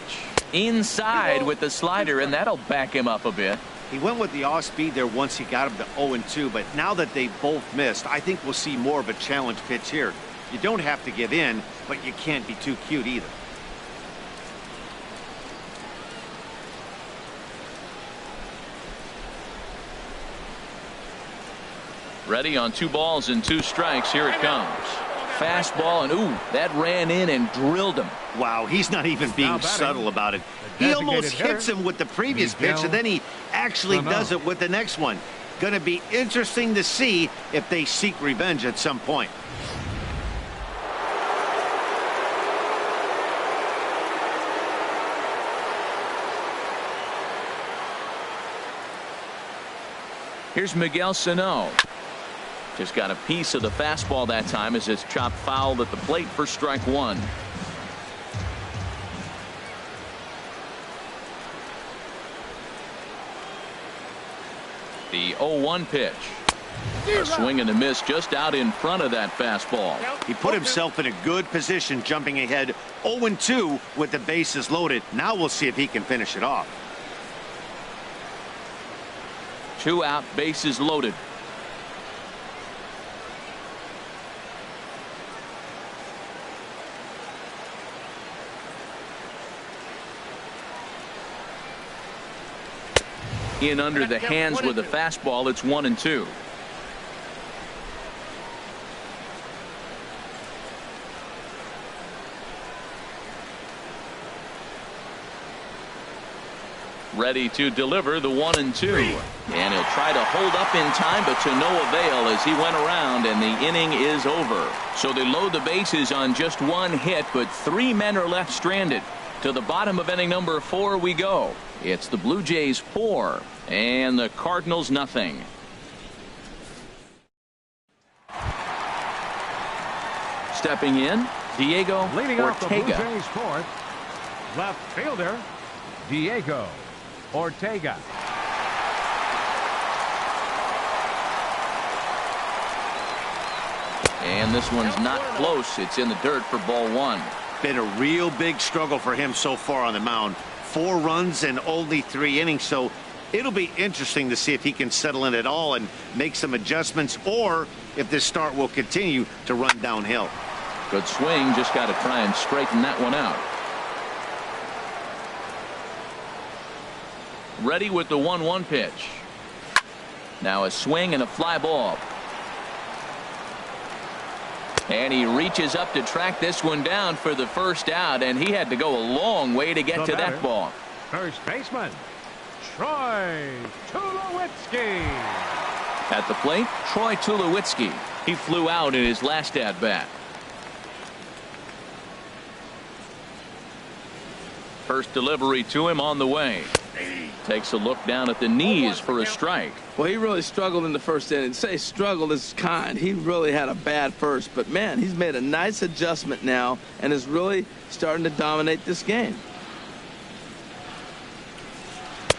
Inside with the slider, and that'll back him up a bit. He went with the off speed there once he got him to 0-2, but now that they both missed, I think we'll see more of a challenge pitch here. You don't have to give in, but you can't be too cute either. Ready on 2 balls and 2 strikes. Here it comes. Fastball, and ooh, that ran in and drilled him. Wow, he's not even being subtle about it. He almost hits him with the previous pitch, and then he actually does it with the next one. Going to be interesting to see if they seek revenge at some point. Here's Miguel Sano. Just got a piece of the fastball that time as it's chopped foul at the plate for strike 1. The 0-1 pitch. A swing and a miss just out in front of that fastball. He put himself in a good position jumping ahead 0-2 with the bases loaded. Now we'll see if he can finish it off. 2 out, bases loaded. In under the hands with a fastball. It's 1-2. Ready to deliver the 1-2, and he'll try to hold up in time, but to no avail as he went around, and the inning is over. So they load the bases on just 1 hit, but 3 men are left stranded. To the bottom of inning number 4 we go. It's the Blue Jays 4 and the Cardinals nothing. Stepping in, Diego Leading off the Blue Ortega. Jays 4th, left fielder Diego Ortega. And this one's not close. It's in the dirt for ball 1. Been a real big struggle for him so far on the mound. 4 runs in only 3 innings, so it'll be interesting to see if he can settle in at all and make some adjustments, or if this start will continue to run downhill. Good swing, just got to try and straighten that one out. Ready with the 1-1 pitch. Now a swing and a fly ball. And he reaches up to track this one down for the first out, and he had to go a long way to get to that ball. First baseman Troy Tulowitzki. At the plate, Troy Tulowitzki. He flew out in his last at bat. First delivery to him on the way. Takes a look down at the knees for a strike. Well, he really struggled in the first inning. Say struggled is kind. He really had a bad first, but man, he's made a nice adjustment now and is really starting to dominate this game.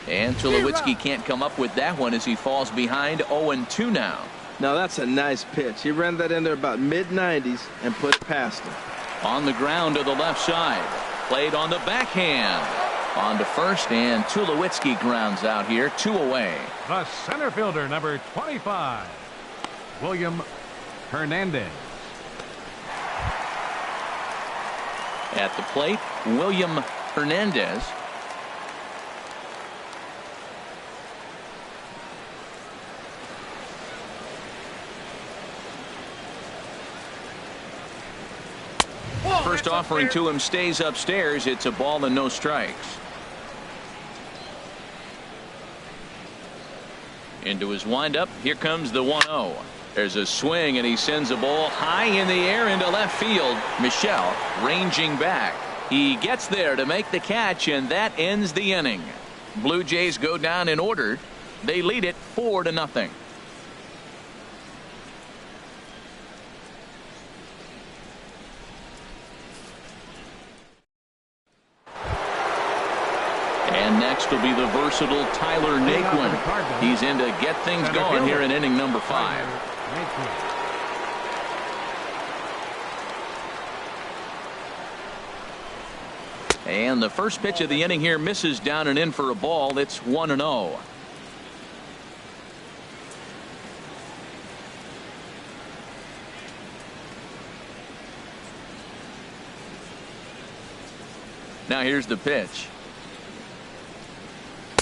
And Tulowitzki can't come up with that one as he falls behind 0-2 now. Now that's a nice pitch. He ran that in there about mid-90s and put it past him. On the ground to the left side. Played on the backhand. On to first, and Tulowitzki grounds out here, 2 away. The center fielder, number 25, William Hernandez. At the plate, William Hernandez. First offering to him stays upstairs. It's a ball and no strikes. Into his windup. Here comes the 1-0. There's a swing, and he sends a ball high in the air into left field. Michel ranging back. He gets there to make the catch, and that ends the inning. Blue Jays go down in order. They lead it 4-0. And next will be the versatile Tyler Naquin. He's in to get things going here in inning number 5. And the first pitch of the inning here misses down and in for a ball. It's 1-0. Now here's the pitch.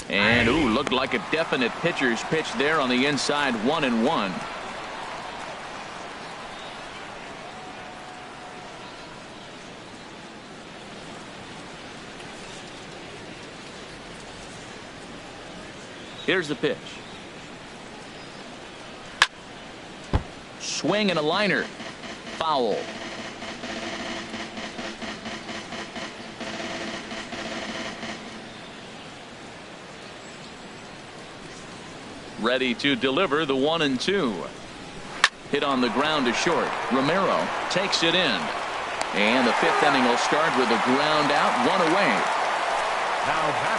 And looked like a definite pitcher's pitch there on the inside. 1-1. Here's the pitch. Swing and a liner. Foul. Ready to deliver the 1-2. Hit on the ground to short. Romero takes it in. And the 5th inning will start with a ground out, 1 away.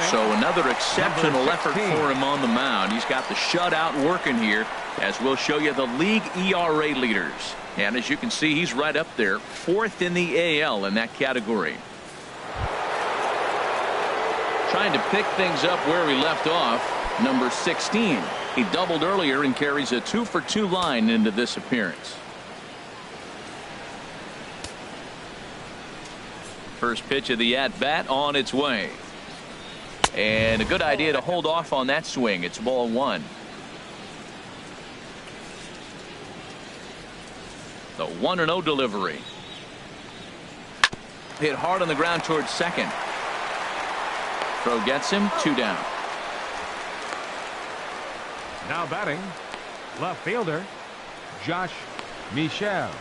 So another exceptional effort for him on the mound. He's got the shutout working here, as we'll show you the league ERA leaders. And as you can see, he's right up there, 4th in the AL in that category. Trying to pick things up where we left off, number 16. He doubled earlier and carries a 2-for-2 line into this appearance. First pitch of the at-bat on its way. And a good idea to hold off on that swing. It's ball 1. The 1-0 delivery. Hit hard on the ground towards second. Throw gets him, 2 down. Now batting, left fielder, Josh Michel.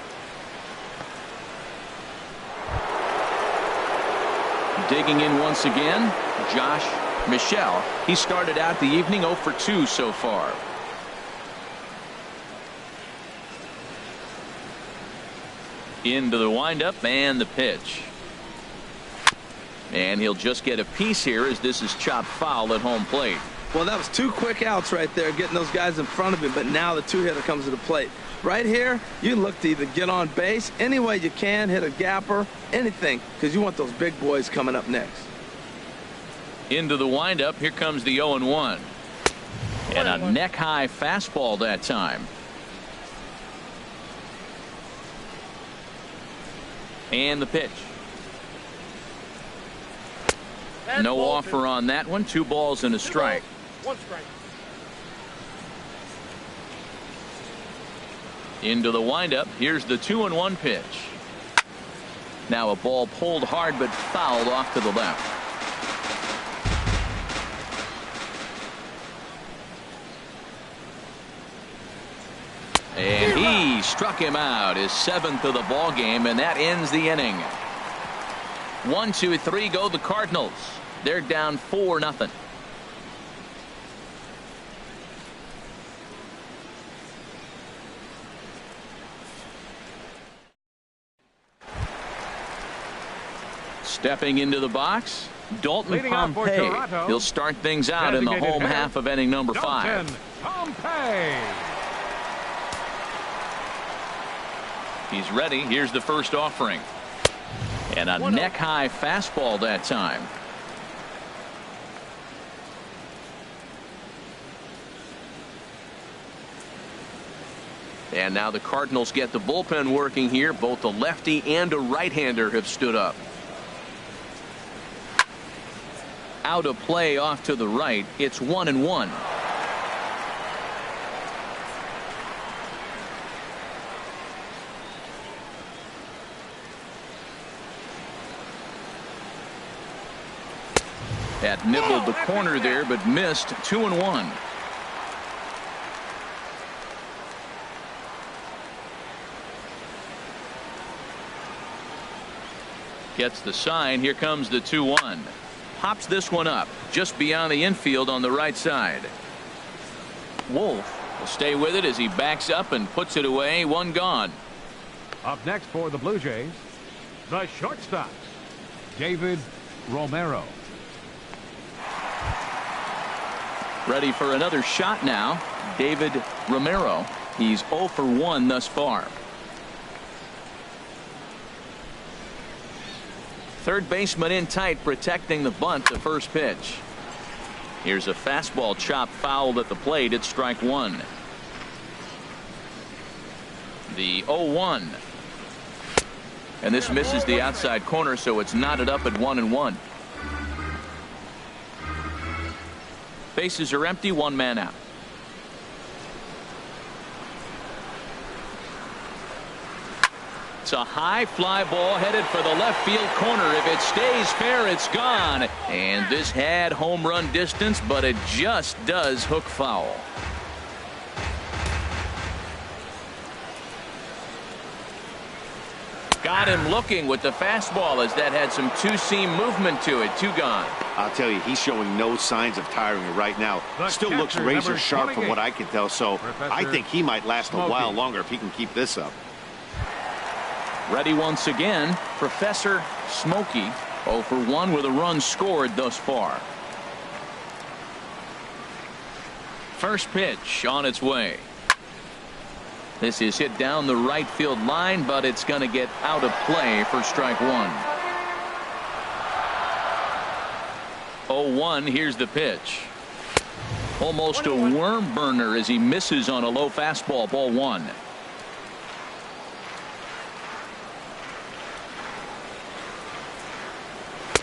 Digging in once again, Josh Michel. He started out the evening 0 for 2 so far. Into the windup and the pitch. And he'll just get a piece here as this is chopped foul at home plate. Well, that was 2 quick outs right there, getting those guys in front of him, but now the 2-hitter comes to the plate. Right here, you look to either get on base any way you can, hit a gapper, anything, because you want those big boys coming up next. Into the windup, here comes the 0-1. And a neck-high fastball that time. And the pitch. No offer on that one. 2 balls and a strike. 1 strike. Into the windup. Here's the 2-1 pitch. Now a ball pulled hard but fouled off to the left. And he struck him out, his 7th of the ball game, and that ends the inning. 1, 2, 3 go the Cardinals. They're down 4-0. Stepping into the box, Dalton Pompey. He'll start things out in the home half of inning number 5. Pompey. He's ready. Here's the first offering. And a neck-high fastball that time. And now the Cardinals get the bullpen working here. Both a lefty and a right-hander have stood up. Out of play off to the right. It's 1-1. That nibbled the corner there, but missed. 2-1. Gets the sign. Here comes the 2-1. Pops this one up just beyond the infield on the right side. Wolf will stay with it as he backs up and puts it away. One gone. Up next for the Blue Jays, the shortstop, David Romero. Ready for another shot now. David Romero. He's 0 for 1 thus far. Third baseman in tight, protecting the bunt. The first pitch. Here's a fastball chopped foul at the plate. It's strike one. The 0-1. And this misses the outside corner, so it's knotted up at 1-1. Bases are empty, one man out. It's a high fly ball headed for the left field corner. If it stays fair, it's gone. And this had home run distance, but it just does hook foul. Got him looking with the fastball as that had some two-seam movement to it. Two gone. I'll tell you, he's showing no signs of tiring right now. Still looks razor sharp from what I can tell, so I think he might last a while longer if he can keep this up. Ready once again, Professor Smokey. 0 for 1 with a run scored thus far. First pitch on its way. This is hit down the right field line, but it's going to get out of play for strike one. 0-1. Here's the pitch. Almost a worm burner as he misses on a low fastball. Ball one.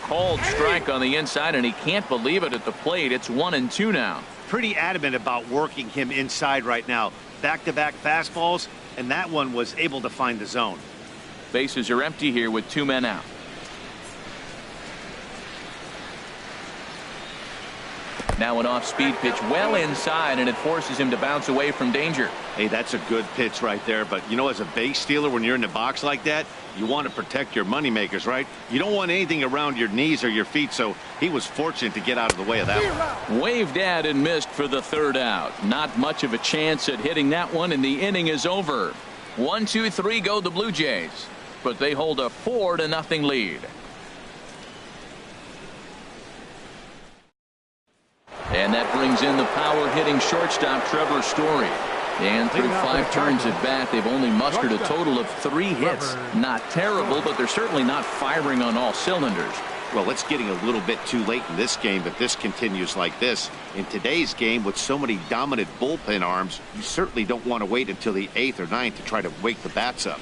Called strike on the inside, and he can't believe it at the plate. It's 1-2 now. Pretty adamant about working him inside right now. Back-to-back fastballs, and that one was able to find the zone. Bases are empty here with two men out. Now an off-speed pitch well inside, and it forces him to bounce away from danger. Hey, that's a good pitch right there, but you know, as a base stealer, when you're in the box like that, you want to protect your moneymakers, right? You don't want anything around your knees or your feet, so he was fortunate to get out of the way of that one. Waved at and missed for the third out. Not much of a chance at hitting that one, and the inning is over. 1-2-3 go the Blue Jays, but they hold a 4-0 lead. And that brings in the power-hitting shortstop Trevor Story. And through 5 turns at bat, they've only mustered a total of 3 hits. Not terrible, but they're certainly not firing on all cylinders. Well, it's getting a little bit too late in this game if this continues like this. In today's game, with so many dominant bullpen arms, you certainly don't want to wait until the 8th or 9th to try to wake the bats up.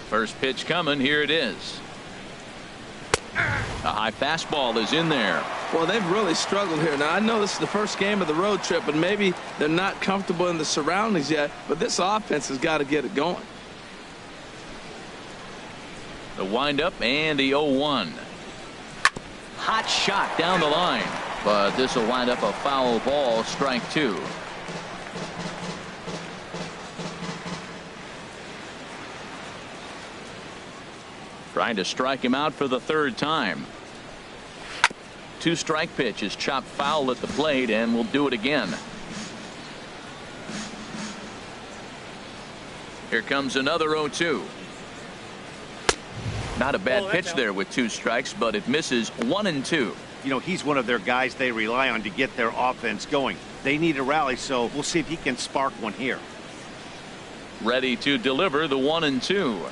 First pitch coming. Here it is. A high fastball is in there. Well, they've really struggled here. Now, I know this is the first game of the road trip, and maybe they're not comfortable in the surroundings yet, but this offense has got to get it going. The windup and the 0-1. Hot shot down the line, but this will wind up a foul ball. Strike two. Trying to strike him out for the third time. 2-strike pitch is chopped foul at the plate, and we'll do it again. Here comes another 0-2. Not a bad pitch there with 2 strikes, but it misses. 1-2. You know, he's one of their guys they rely on to get their offense going. They need a rally, so we'll see if he can spark one here. Ready to deliver the 1-2.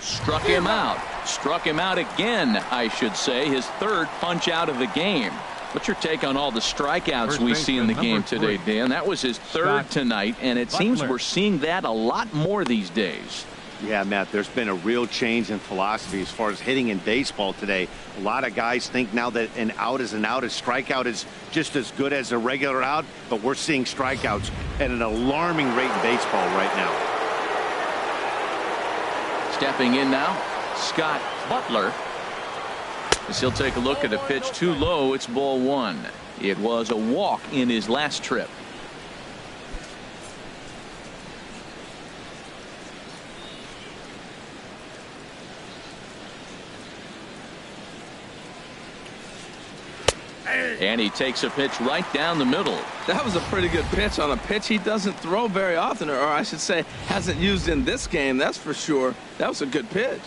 Struck him out. Struck him out again, I should say. His third punch out of the game. What's your take on all the strikeouts we see in the game today, Dan? That was his third tonight, and it seems we're seeing that a lot more these days. Yeah, Matt, there's been a real change in philosophy as far as hitting in baseball today. A lot of guys think now that an out is an out. A strikeout is just as good as a regular out, but we're seeing strikeouts at an alarming rate in baseball right now. Stepping in now, Scott Butler. As he'll take a look at a pitch too low. It's ball one. It was a walk in his last trip. And he takes a pitch right down the middle. That was a pretty good pitch on a pitch he doesn't throw very often, or I should say hasn't used in this game, that's for sure. That was a good pitch.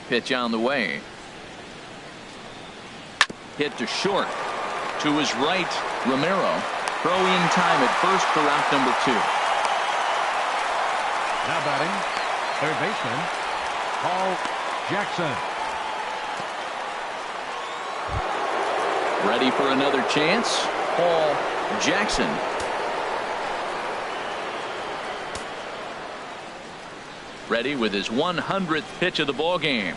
Pitch on the way. Hit to short. To his right, Romero. Throwing time at first for out number 2. Now batting, third baseman, Paul Jackson. Ready for another chance. Paul Jackson. Ready with his 100th pitch of the ball game.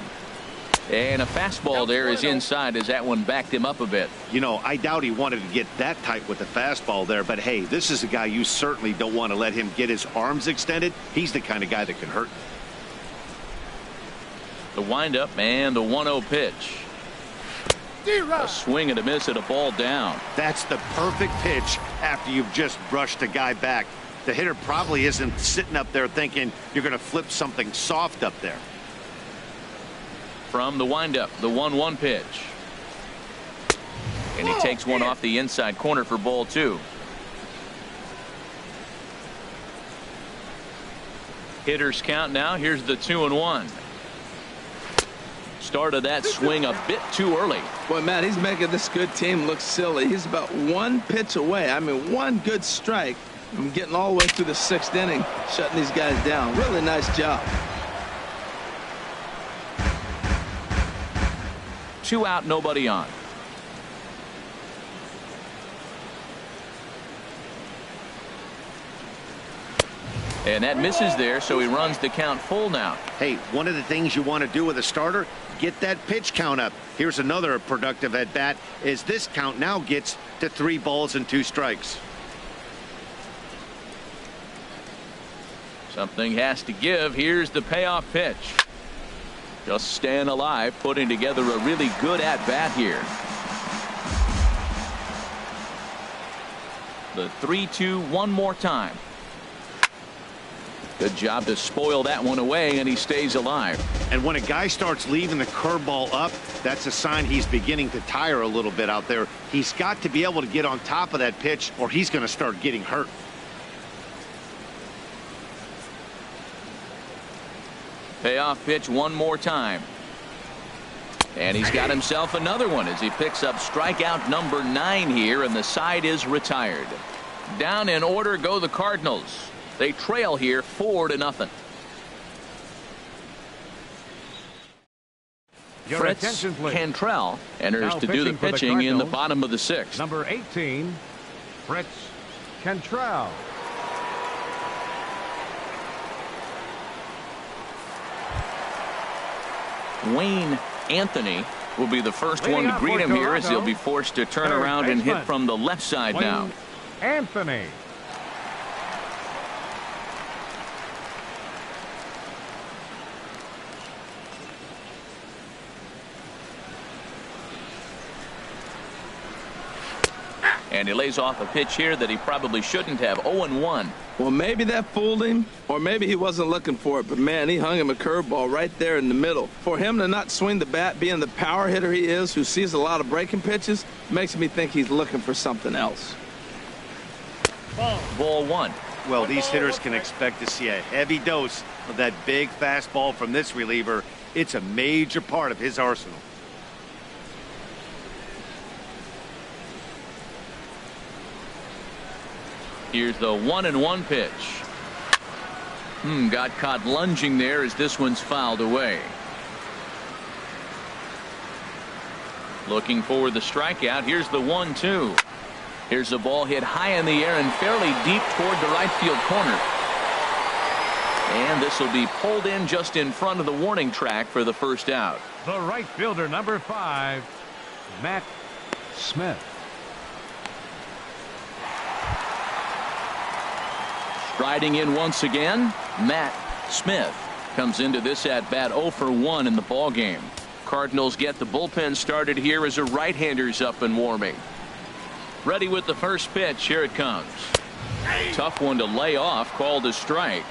And a fastball there is inside as that one backed him up a bit. You know, I doubt he wanted to get that tight with the fastball there, but hey, this is a guy you certainly don't want to let him get his arms extended. He's the kind of guy that can hurt. The windup and the 1-0 pitch. A swing and a miss at a ball down. That's the perfect pitch after you've just brushed a guy back. The hitter probably isn't sitting up there thinking you're going to flip something soft up there. From the windup, the 1-1 pitch. And he takes one off the inside corner for ball 2. Hitters count now. Here's the 2-1. Started that swing a bit too early. Boy, Matt, he's making this good team look silly. He's about one pitch away. I mean, one good strike from getting all the way through the 6th inning, shutting these guys down. Really nice job. 2 out, nobody on. And that misses there, so he runs the count full now. Hey, one of the things you want to do with a starter, get that pitch count up. Here's another productive at bat, as this count now gets to 3 balls and 2 strikes. Something has to give. Here's the payoff pitch. Just staying alive, putting together a really good at bat here. The 3-2 one more time. Good job to spoil that one away, and he stays alive. And when a guy starts leaving the curveball up, that's a sign he's beginning to tire a little bit out there. He's got to be able to get on top of that pitch, or he's going to start getting hurt. Payoff pitch one more time. And he's got himself another one as he picks up strikeout number 9 here, and the side is retired. Down in order go the Cardinals. They trail here 4-0. Fritz Cantrell enters now to do the pitching in the bottom of the 6th. Number 18, Fritz Cantrell. Wayne Anthony will be the first one to greet him here, as he'll be forced to turn around and hit from the left side now. Anthony. And he lays off a pitch here that he probably shouldn't have. 0-1. Well, maybe that fooled him, or maybe he wasn't looking for it, but man, he hung him a curveball right there in the middle. For him to not swing the bat, being the power hitter he is, who sees a lot of breaking pitches, makes me think he's looking for something else. Ball 1. Well, these hitters can expect to see a heavy dose of that big fastball from this reliever. It's a major part of his arsenal. Here's the 1-1 pitch. Got caught lunging there as this one's fouled away. Looking for the strikeout. Here's the 1-2. Here's the ball hit high in the air and fairly deep toward the right field corner. And this will be pulled in just in front of the warning track for the first out. The right fielder, number 5, Matt Smith. Striding in once again, Matt Smith comes into this at bat 0 for 1 in the ball game. Cardinals get the bullpen started here as a right-hander's up and warming. Ready with the first pitch. Here it comes. Tough one to lay off, called a strike.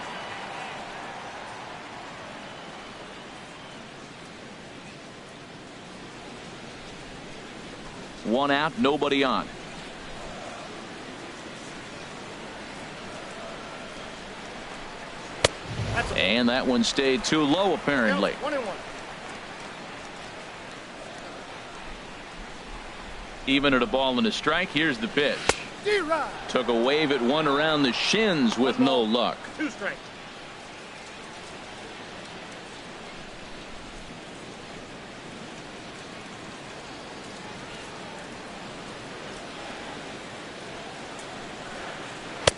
One out, nobody on. And that one stayed too low, apparently. Even at a ball and a strike, here's the pitch. Took a wave at one around the shins with no luck. 2 strikes.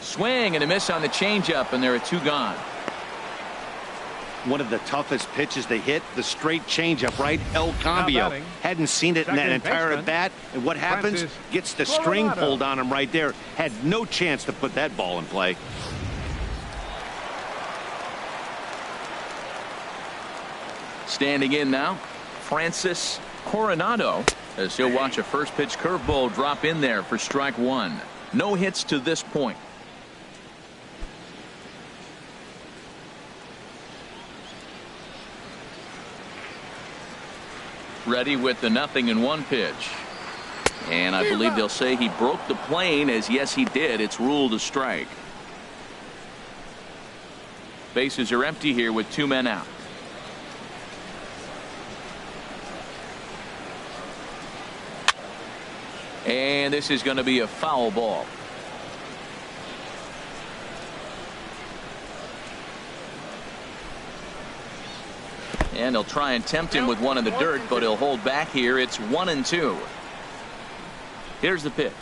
Swing and a miss on the changeup, and there are 2 gone. One of the toughest pitches they hit, the straight changeup, right? El Cambio hadn't seen it in that entire at bat, and what happens? Gets the string pulled on him right there. Had no chance to put that ball in play. Standing in now, Francis Coronado, as he'll watch a first pitch curveball drop in there for strike 1. No hits to this point. Ready with the 0-1 pitch. And I believe they'll say he broke the plane, as yes he did. It's ruled a strike. Bases are empty here with 2 men out. And this is going to be a foul ball. And they'll try and tempt him with one in the dirt, but he'll hold back here. It's 1-2. Here's the pitch.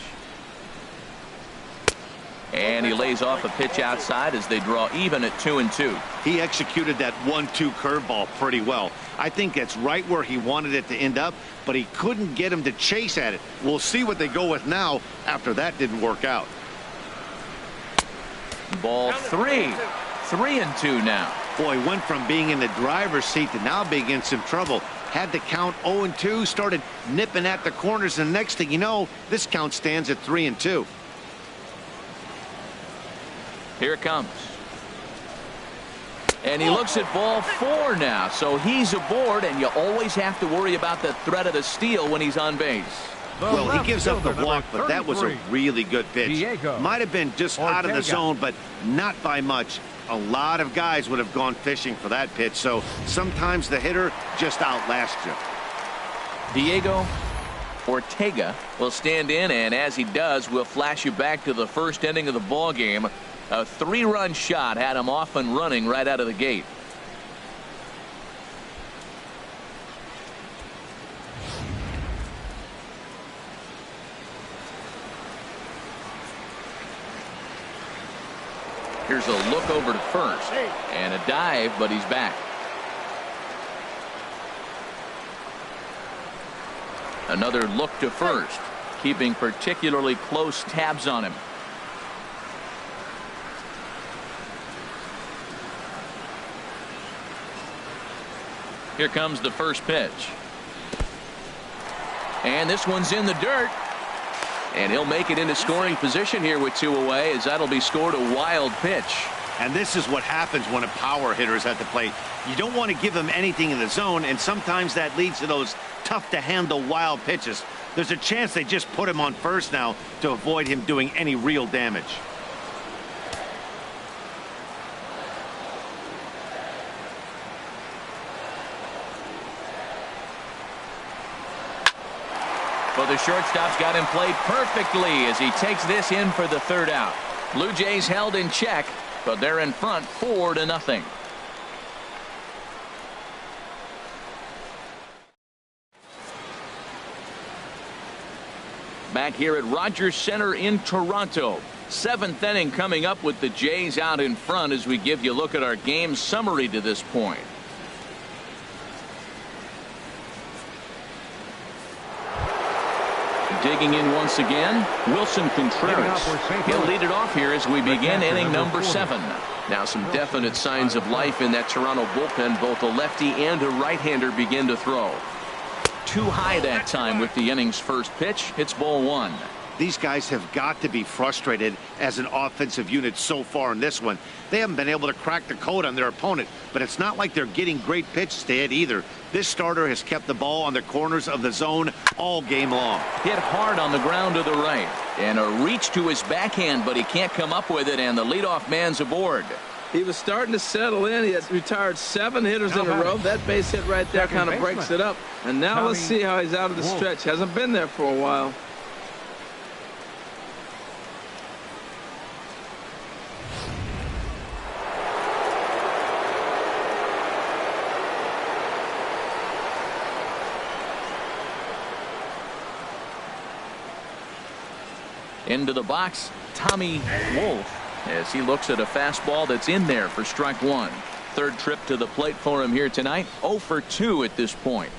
And he lays off a pitch outside as they draw even at 2-2. He executed that 1-2 curveball pretty well. I think that's right where he wanted it to end up, but he couldn't get him to chase at it. We'll see what they go with now after that didn't work out. Ball 3. 3-2 now. Boy, went from being in the driver's seat to now being in some trouble. Had the count 0-2, started nipping at the corners, and the next thing you know, this count stands at 3-2. Here it comes. And he looks at ball 4 now, so he's aboard, and you always have to worry about the threat of the steal when he's on base. Well, he gives up the walk, but that was a really good pitch. Diego Might have been just out of the zone, but not by much. A lot of guys would have gone fishing for that pitch, so sometimes the hitter just outlasts you. Diego Ortega will stand in, and as he does, we'll flash you back to the first inning of the ball game. A 3-run shot had him off and running right out of the gate. Here's a look over to first and a dive, but he's back. Another look to first, keeping particularly close tabs on him. Here comes the first pitch. And this one's in the dirt. And he'll make it into scoring position here with 2 away, as that'll be scored a wild pitch. And this is what happens when a power hitter is at the plate. You don't want to give him anything in the zone, and sometimes that leads to those tough-to-handle wild pitches. There's a chance they just put him on first now to avoid him doing any real damage. Well, the shortstop's got him played perfectly as he takes this in for the 3rd out. Blue Jays held in check, but they're in front 4-0. Back here at Rogers Center in Toronto. 7th inning coming up with the Jays out in front as we give you a look at our game summary to this point. Digging in once again, Wilson Contreras. He'll lead it off here as we begin inning number 7. Now some definite signs of life in that Toronto bullpen. Both a lefty and a right-hander begin to throw. too high that time with the inning's first pitch. It's ball one. These guys have got to be frustrated as an offensive unit so far in this one. They haven't been able to crack the code on their opponent, but it's not like they're getting great pitches to hit either. This starter has kept the ball on the corners of the zone all game long. Hit hard on the ground to the right. And a reach to his backhand, but he can't come up with it, and the leadoff man's aboard. He was starting to settle in. He has retired 7 hitters in a row. That base hit right there kind of breaks it up. And now let's see how he's out of the stretch. Hasn't been there for a while. Into the box, Tommy Wolf, as he looks at a fastball that's in there for strike one. Third trip to the plate for him here tonight. 0 for 2 at this point.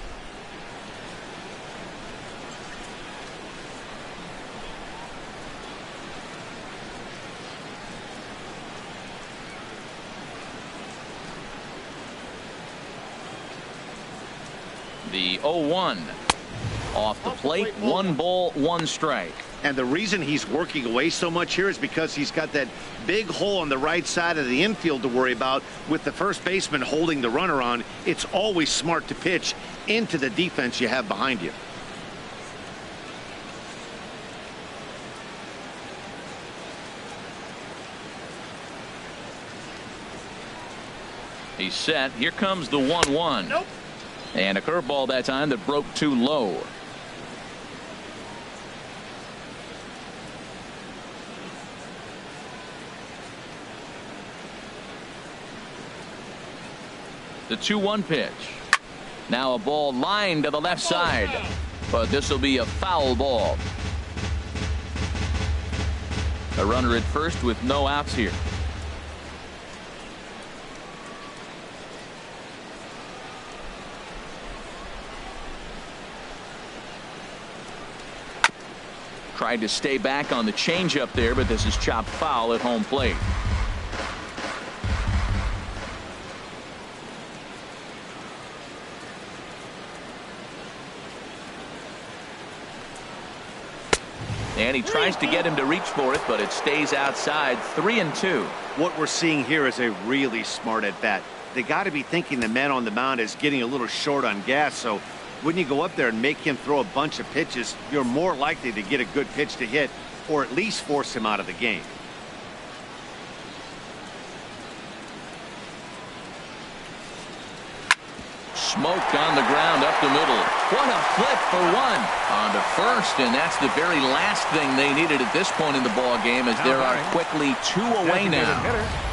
The 0-1 off the plate. 1 ball, 1 strike. And the reason he's working away so much here is because he's got that big hole on the right side of the infield to worry about with the first baseman holding the runner on. It's always smart to pitch into the defense you have behind you. He's set. Here comes the 1-1. Nope. And a curveball that time that broke too low. The 2-1 pitch. Now a ball lined to the left side, but this will be a foul ball. A runner at first with no outs here. Tried to stay back on the changeup there, but this is chopped foul at home plate. And he tries to get him to reach for it, but it stays outside. 3-2. What we're seeing here is a really smart at bat. They got to be thinking the man on the mound is getting a little short on gas, so when you go up there and make him throw a bunch of pitches, you're more likely to get a good pitch to hit or at least force him out of the game. Smoked on the ground up the middle. What a flip for 1 on to first, and that's the very last thing they needed at this point in the ball game, as there are quickly 2 away now.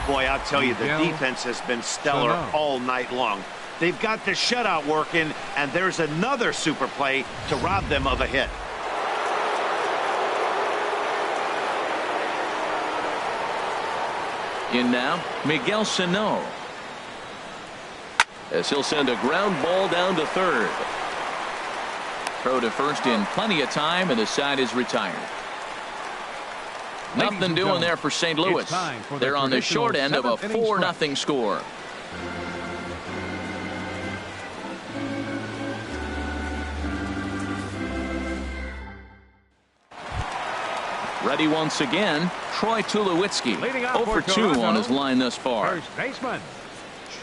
Boy, I'll tell you, the defense has been stellar all night long. They've got the shutout working, and there's another super play to rob them of a hit. In now, Miguel Sano, as he'll send a ground ball down to third. Throw to first in plenty of time, and the side is retired. Nothing doing there for St. Louis. They're on the short end of a 4-0 score. Ready once again, Troy Tulowitzki. 0 for 2 on his line thus far. First baseman,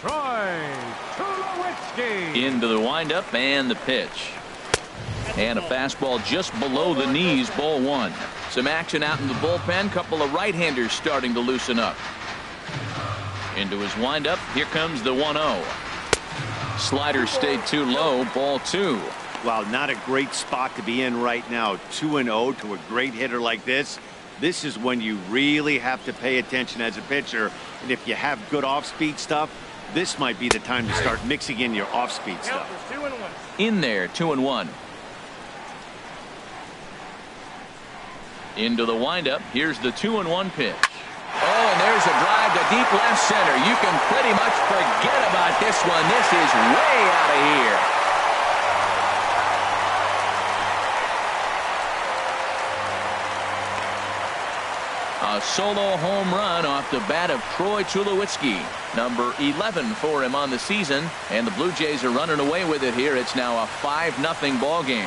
Troy Tulowitzki. Into the windup and the pitch. And a fastball just below the knees, ball 1. Some action out in the bullpen. Couple of right-handers starting to loosen up. Into his windup. Here comes the 1-0. Slider stayed too low, ball 2. Wow, not a great spot to be in right now. 2-0 to a great hitter like this. This is when you really have to pay attention as a pitcher. And if you have good off-speed stuff, this might be the time to start mixing in your off-speed stuff. In there, 2-1. Into the windup. Here's the 2-1 pitch. Oh, and there's a drive to deep left center. You can pretty much forget about this one. This is way out of here. A A solo home run off the bat of Troy Tulowitzki. Number 11 for him on the season. And the Blue Jays are running away with it here. It's now a 5-0 ball game.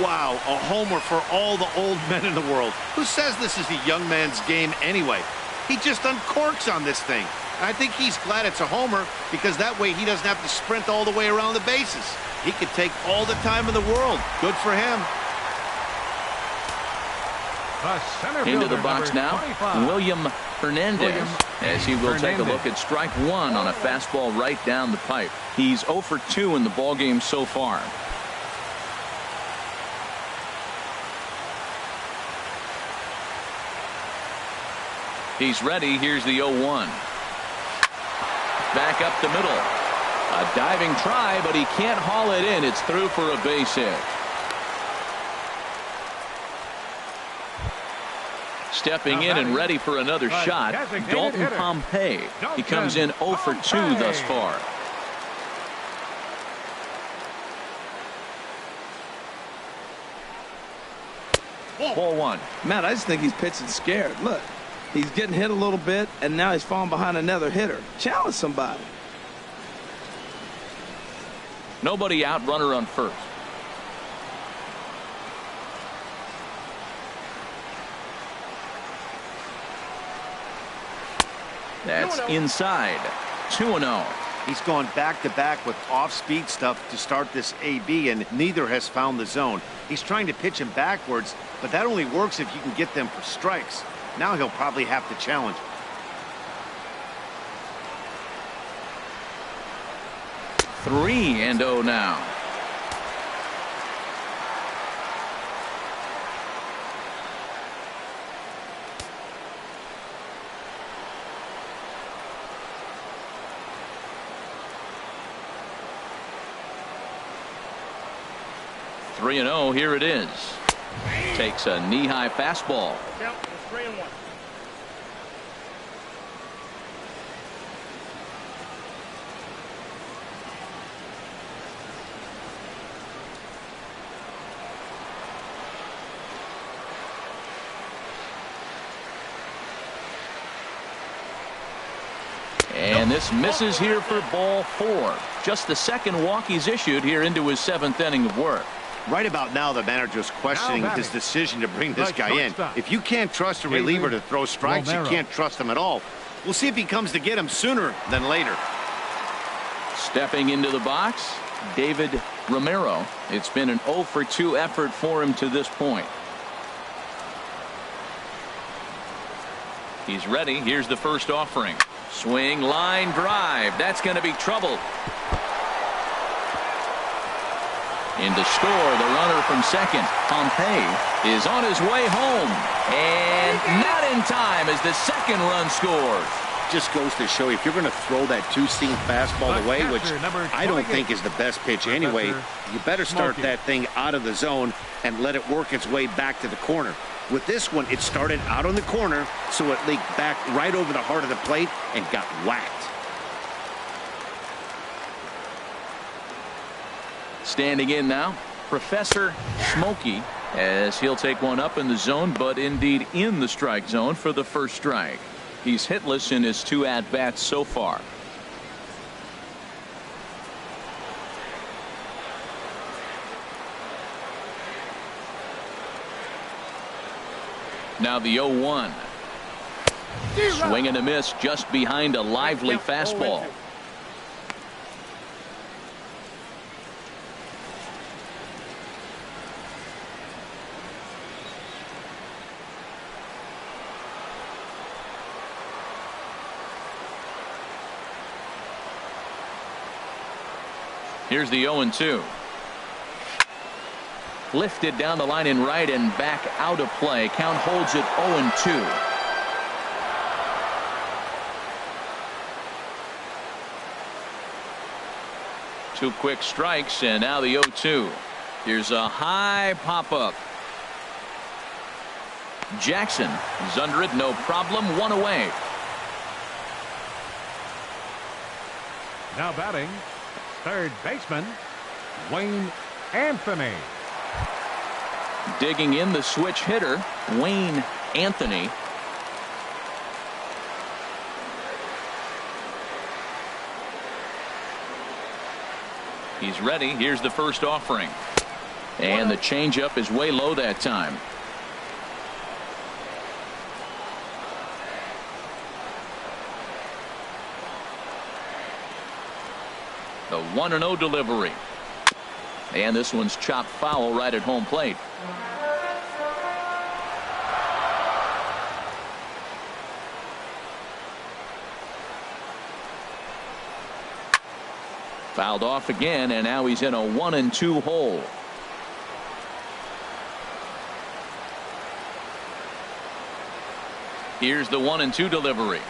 Wow, a homer for all the old men in the world. Who says this is a young man's game anyway? He just uncorks on this thing. I think he's glad it's a homer because that way he doesn't have to sprint all the way around the bases. He could take all the time in the world. Good for him. Into the box now, 25. William Hernandez, as he will take a look at strike one on a fastball right down the pipe. He's 0 for 2 in the ballgame so far. He's ready. Here's the 0-1. Back up the middle. A diving try, but he can't haul it in. It's through for a base hit. Stepping in and ready for another shot, Dalton Pompey. He comes in 0 for 2 thus far. Ball one. Matt, I just think he's pitching scared. Look, he's getting hit a little bit, and now he's falling behind another hitter. Challenge somebody. Nobody out, runner on first. That's inside. 2-0. He's gone back-to-back with off-speed stuff to start this AB, and neither has found the zone. He's trying to pitch him backwards, but that only works if you can get them for strikes. Now he'll probably have to challenge. 3-0 now. Three and 0. Here it is. Takes a knee-high fastball. Yep, it's 3-1. And this misses here for ball 4. Just the second walk he's issued here into his 7th inning of work. Right about now, the manager's questioning his decision to bring this guy in. If you can't trust a reliever to throw strikes, you can't trust him at all. We'll see if he comes to get him sooner than later. Stepping into the box, David Romero. It's been an 0 for 2 effort for him to this point. He's ready. Here's the first offering. Swing, line drive. That's going to be trouble. In to score, the runner from second. Pompey is on his way home. And not in time as the second run scores. Just goes to show you, if you're going to throw that two-seam fastball away, which I don't think is the best pitch anyway, you better start that thing out of the zone and let it work its way back to the corner. With this one, it started out on the corner, so it leaked back right over the heart of the plate and got whacked. Standing in now, Professor Smokey, as he'll take one up in the zone, but indeed in the strike zone for the first strike. He's hitless in his 2 at-bats so far. Now the 0-1. Swing and a miss just behind a lively fastball. Here's the 0-2. Lifted down the line in right and back out of play. Count holds it 0-2. Two quick strikes, and now the 0-2. Here's a high pop-up. Jackson is under it, no problem. One away. Now batting, third baseman, Wayne Anthony. Digging in the switch hitter, Wayne Anthony. He's ready. Here's the first offering. And the changeup is way low that time. The 1-0 delivery. And this one's chopped foul right at home plate. Fouled off again, and now he's in a 1-2 hole. Here's the 1-2 delivery.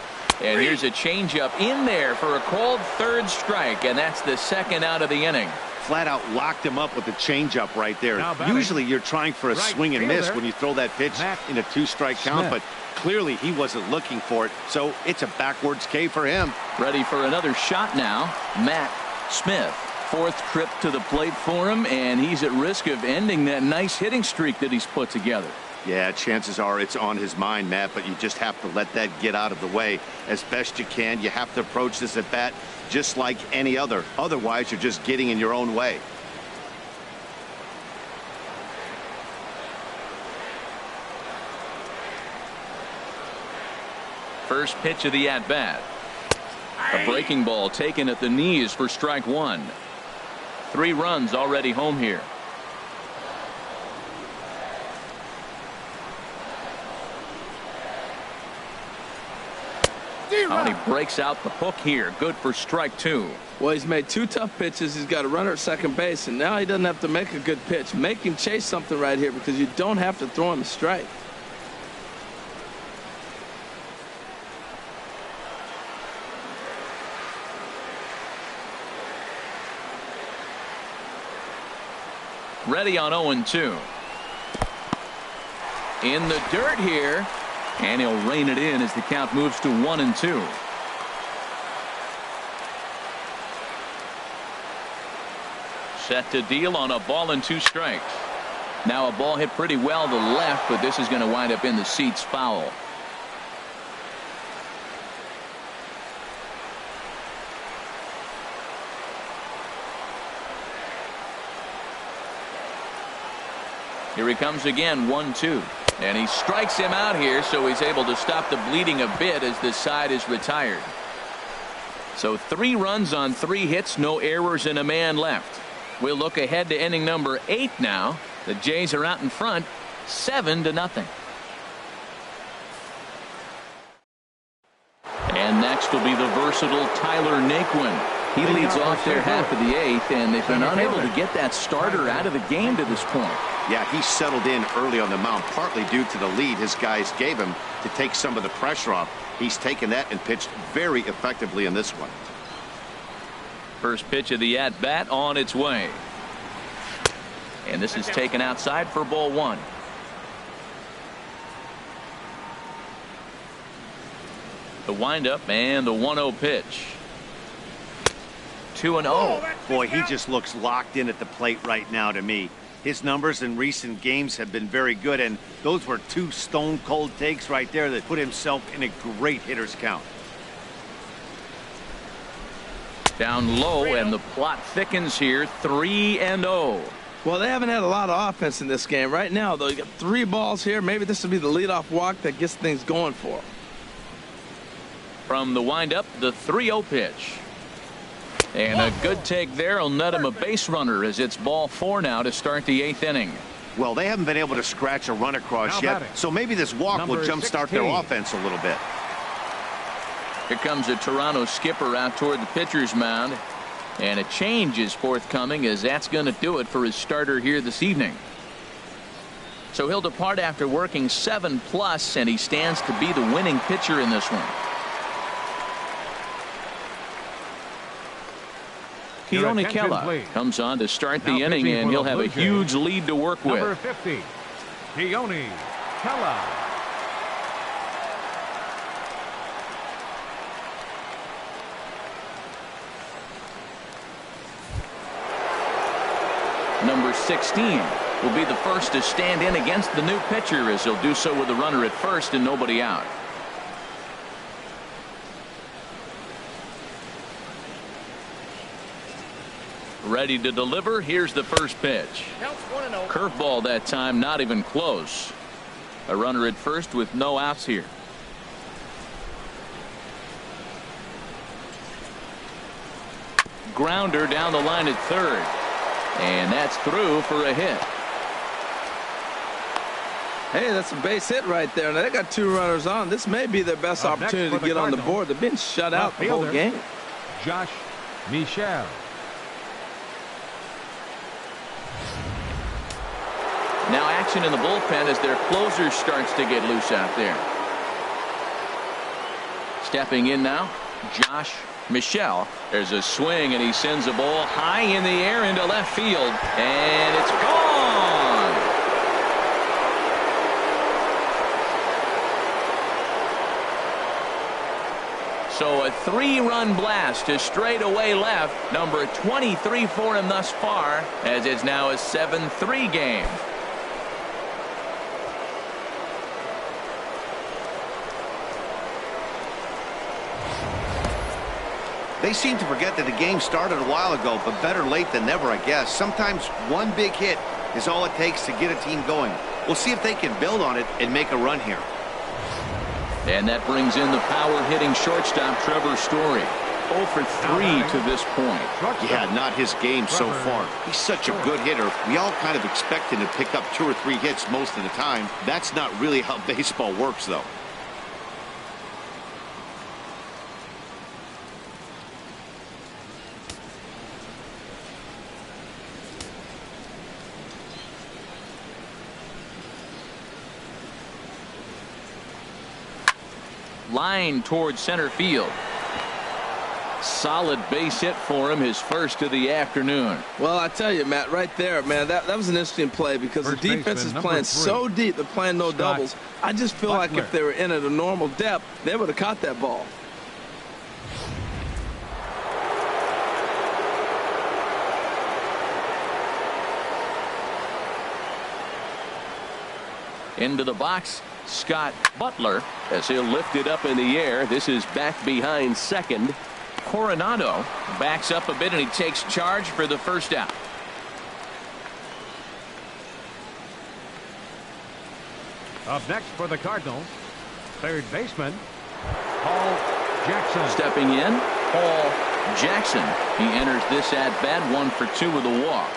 And here's a changeup in there for a called third strike, and that's the second out of the inning. Flat out locked him up with the changeup right there. Usually you're trying for a swing and miss when you throw that pitch in a 2-strike count, but clearly he wasn't looking for it, so it's a backwards K for him. Ready for another shot now, Matt Smith. Fourth trip to the plate for him, and he's at risk of ending that nice hitting streak that he's put together. Yeah, chances are it's on his mind, Matt, but you just have to let that get out of the way as best you can. You have to approach this at bat just like any other. Otherwise, you're just getting in your own way. First pitch of the at-bat. A breaking ball taken at the knees for strike one. 3 runs already home here. Oh, and he breaks out the hook here. Good for strike 2. Well, he's made 2 tough pitches. He's got a runner at second base, and now he doesn't have to make a good pitch. Make him chase something right here because you don't have to throw him a strike. Ready on 0-2. In the dirt here. And he'll rein it in as the count moves to 1-2. Set to deal on a ball and 2 strikes. Now a ball hit pretty well to left, but this is going to wind up in the seats foul. Here he comes again, 1-2. And he strikes him out here, so he's able to stop the bleeding a bit as this side is retired. So 3 runs on 3 hits, no errors, and a man left. We'll look ahead to inning number 8 now. The Jays are out in front, 7-0. And next will be the versatile Tyler Naquin. He leads off their half of the 8th, and they've been unable to get that starter out of the game to this point. Yeah, he settled in early on the mound, partly due to the lead his guys gave him to take some of the pressure off. He's taken that and pitched very effectively in this one. First pitch of the at-bat on its way. And this is taken outside for ball 1. The windup and the 1-0 pitch. 2-0. Boy, he just looks locked in at the plate right now to me. His numbers in recent games have been very good, and those were 2 stone-cold takes right there that put himself in a great hitter's count. Down low, and the plot thickens here, 3-0. Well, they haven't had a lot of offense in this game. Right now, though, you got 3 balls here. Maybe this will be the leadoff walk that gets things going for him. From the windup, the 3-0 pitch. And a good take there will net him a base runner as it's ball 4 now to start the 8th inning. Well, they haven't been able to scratch a run across yet, so maybe this walk will jumpstart their offense a little bit. Here comes a Toronto skipper out toward the pitcher's mound. And a change is forthcoming, as that's going to do it for his starter here this evening. So he'll depart after working 7+, and he stands to be the winning pitcher in this one. Keone Kela comes on to start the inning, and he'll have a huge lead to work with. Number 50, Keone Kela. Number 16 will be the first to stand in against the new pitcher, as he'll do so with a runner at first and nobody out. Ready to deliver. Here's the first pitch. Curveball that time, not even close. A runner at first with no outs here. Grounder down the line at third. And that's through for a hit. Hey, that's a base hit right there. Now they got 2 runners on. This may be their best opportunity to get on the board. They've been shut out the whole game. Josh Michel. Now action in the bullpen as their closer starts to get loose out there. Stepping in now, Josh Michel. There's a swing and he sends a ball high in the air into left field, and it's gone. So a 3-run blast to straightaway left. Number 23 for him thus far, as it's now a 7-3 game. They seem to forget that the game started a while ago, but better late than never, I guess. Sometimes one big hit is all it takes to get a team going. We'll see if they can build on it and make a run here. And that brings in the power-hitting shortstop, Trevor Story. 0 for 3 to this point. Yeah, not his game so far. He's such a good hitter. We all kind of expect him to pick up 2 or 3 hits most of the time. That's not really how baseball works, though. Line towards center field. Solid base hit for him, his first of the afternoon. Well, I tell you, Matt, right there, man, that was an interesting play because the defense is playing so deep. They're playing no doubles. I just feel like if they were in at a normal depth, they would have caught that ball. Into the box, Scott Butler, as he'll lift it up in the air. This is back behind second. Coronado backs up a bit and he takes charge for the first out. Up next for the Cardinals, third baseman Paul Jackson. Stepping in, Paul Jackson. He enters this at bat 1 for 2 with a walk.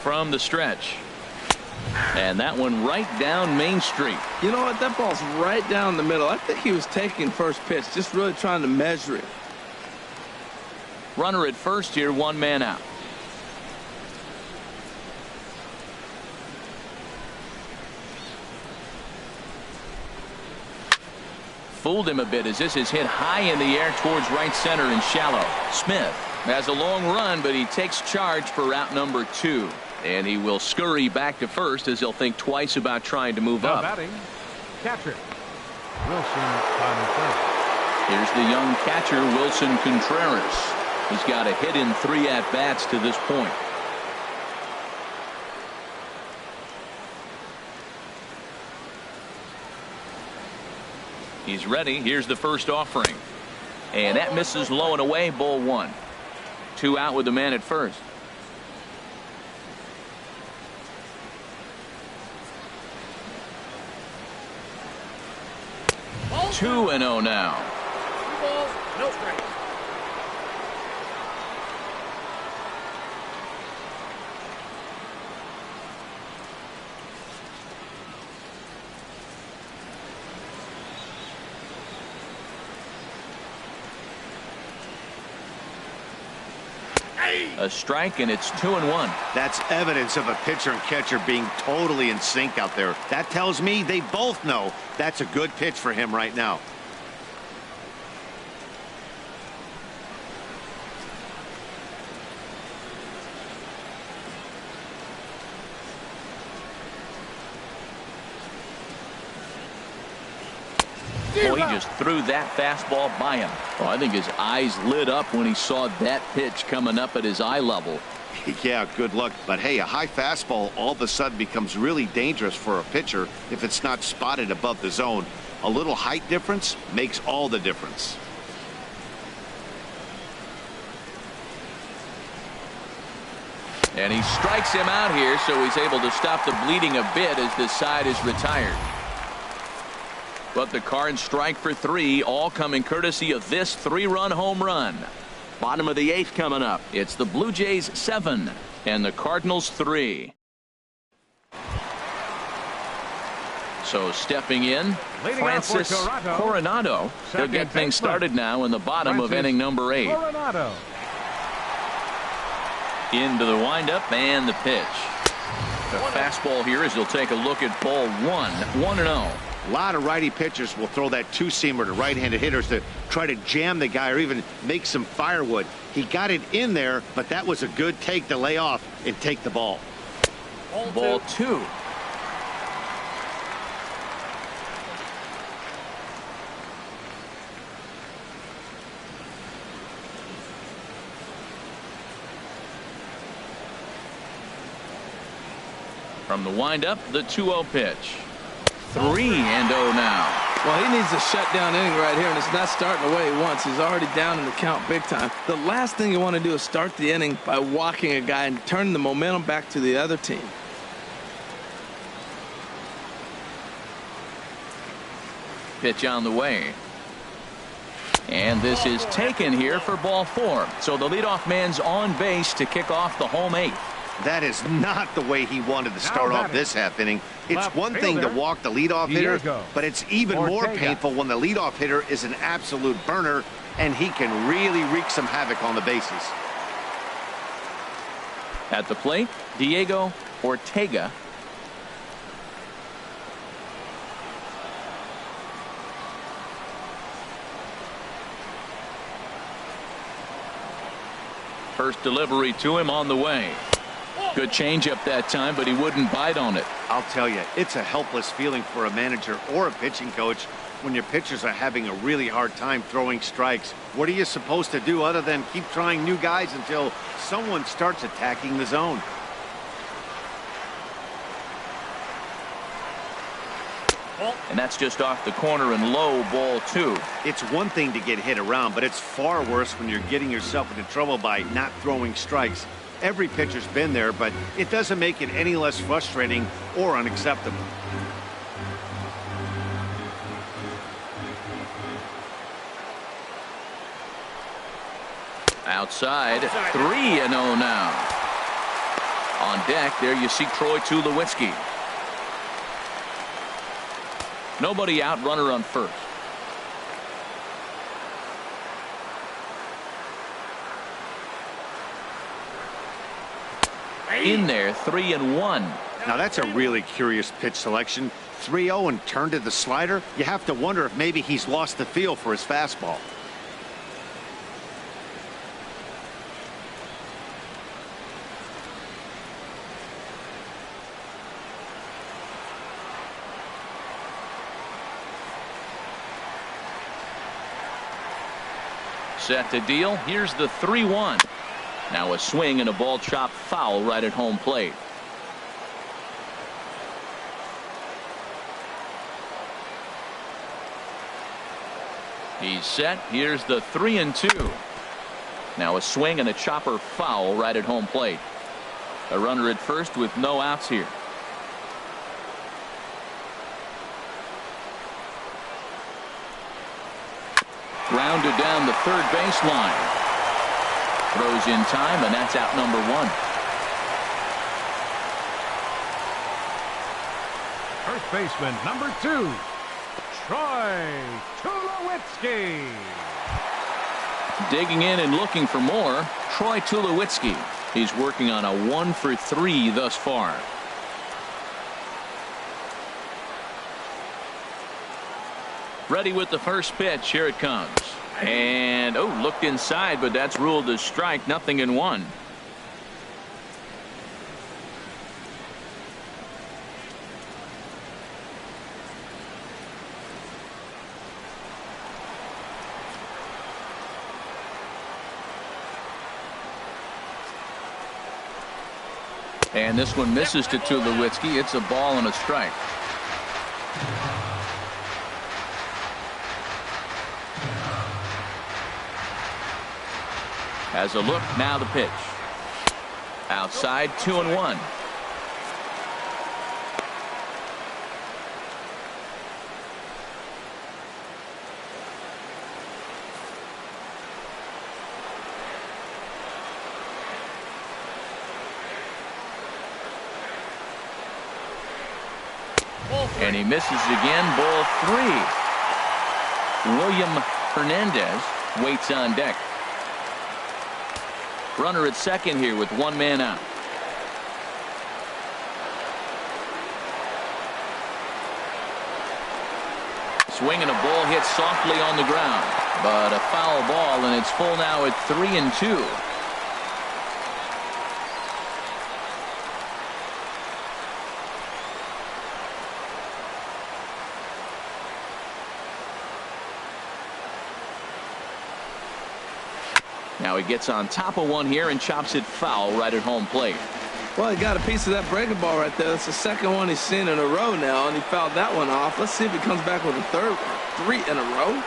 From the stretch. And that one right down Main Street. You know what? That ball's right down the middle. I think he was taking first pitch, just really trying to measure it. Runner at first here, 1 man out. Fooled him a bit as this is hit high in the air towards right center and shallow. Smith has a long run, but he takes charge for route number 2. And he will scurry back to first as he'll think twice about trying to move up. Batting, catcher Wilson Contreras. Here's the young catcher, Wilson Contreras. He's got a hit in 3 at-bats to this point. He's ready. Here's the first offering. And that misses low and away, ball 1. 2 out with the man at first. 2-0 now. 2 balls, no strikes. A strike, and it's 2-1. That's evidence of a pitcher and catcher being totally in sync out there. That tells me they both know that's a good pitch for him right now. Well, he just threw that fastball by him. Well, I think his eyes lit up when he saw that pitch coming up at his eye level. Yeah, good luck. But hey, a high fastball all of a sudden becomes really dangerous for a pitcher if it's not spotted above the zone. A little height difference makes all the difference. And he strikes him out here, so he's able to stop the bleeding a bit as this side is retired. But the Cards strike for 3, all coming courtesy of this 3-run home run. Bottom of the 8th coming up. It's the Blue Jays 7 and the Cardinals 3. So stepping in, Francis Coronado. He'll get things started now in the bottom of inning number 8. Coronado. Into the windup and the pitch. The fastball here as he'll take a look at ball 1. 1-0. A lot of righty pitchers will throw that two-seamer to right-handed hitters to try to jam the guy or even make some firewood. He got it in there, but that was a good take to lay off and take the ball. Ball 2. From the windup, the 2-0 pitch. 3-0 now. Well, he needs a shutdown inning right here, and it's not starting the way he wants. He's already down in the count big time. The last thing you want to do is start the inning by walking a guy and turn the momentum back to the other team. Pitch on the way. And this is taken here for ball 4. So the leadoff man's on base to kick off the home 8th. That is not the way he wanted to start off this half inning. It's one thing to walk the leadoff hitter, but it's even more painful when the leadoff hitter is an absolute burner, and he can really wreak some havoc on the bases. At the plate, Diego Ortega. First delivery to him on the way. Good changeup that time, but he wouldn't bite on it. I'll tell you, it's a helpless feeling for a manager or a pitching coach when your pitchers are having a really hard time throwing strikes. What are you supposed to do other than keep trying new guys until someone starts attacking the zone? And that's just off the corner and low, ball 2. It's one thing to get hit around, but it's far worse when you're getting yourself into trouble by not throwing strikes. Every pitcher's been there, but it doesn't make it any less frustrating or unacceptable. Outside, 3-0 now. On deck, there you see Troy Tulowitzki. Nobody out, runner on first. In there, 3-1. Now that's a really curious pitch selection. 3-0 and turned to the slider. You have to wonder if maybe he's lost the feel for his fastball. Set to deal. Here's the 3-1. Now a swing and a ball chopped foul right at home plate. He's set. Here's the 3-2. Now a swing and a chopper foul right at home plate. A runner at first with no outs here. Grounded down the third baseline. Throws in time, and that's out number 1. First baseman number 2, Troy Tulowitzki. Digging in and looking for more, Troy Tulowitzki. He's working on a 1-for-3 thus far. Ready with the first pitch. Here it comes. And, looked inside, but that's ruled a strike. 0-1. And this one misses to Tulowitzki. It's a ball and a strike. Has a look, now the pitch. Outside, 2-1. And he misses again. Ball 3. William Hernandez waits on deck. Runner at second here with one man out. Swinging a ball hit softly on the ground, but a foul ball, and it's full now at 3-2. Now he gets on top of one here and chops it foul right at home plate. Well, he got a piece of that breaking ball right there. That's the second one he's seen in a row now, and he fouled that one off. Let's see if he comes back with a third one. 3 in a row.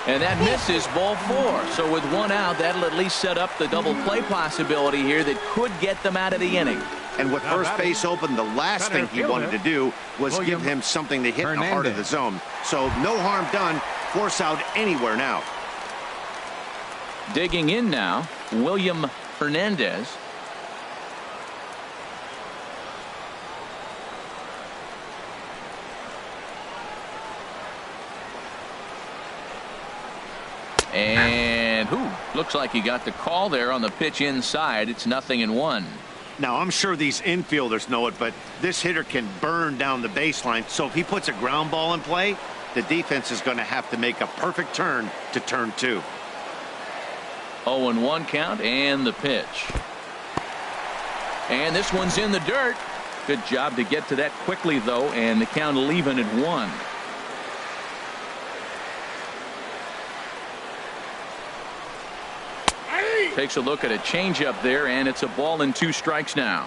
And that misses, ball 4. So with one out, that'll at least set up the double play possibility here that could get them out of the inning. And with first base open, the last thing he wanted to do was give him something to hit in the heart of the zone. So no harm done. Force out anywhere now. Digging in now, William Hernandez. And looks like he got the call there on the pitch inside. It's 0-1. Now, I'm sure these infielders know it, but this hitter can burn down the baseline. So if he puts a ground ball in play, the defense is going to have to make a perfect turn to turn 2. 0-1 count and the pitch. And this one's in the dirt. Good job to get to that quickly, though, and the count even at 1. Takes a look at a changeup there, and it's a ball and 2 strikes now.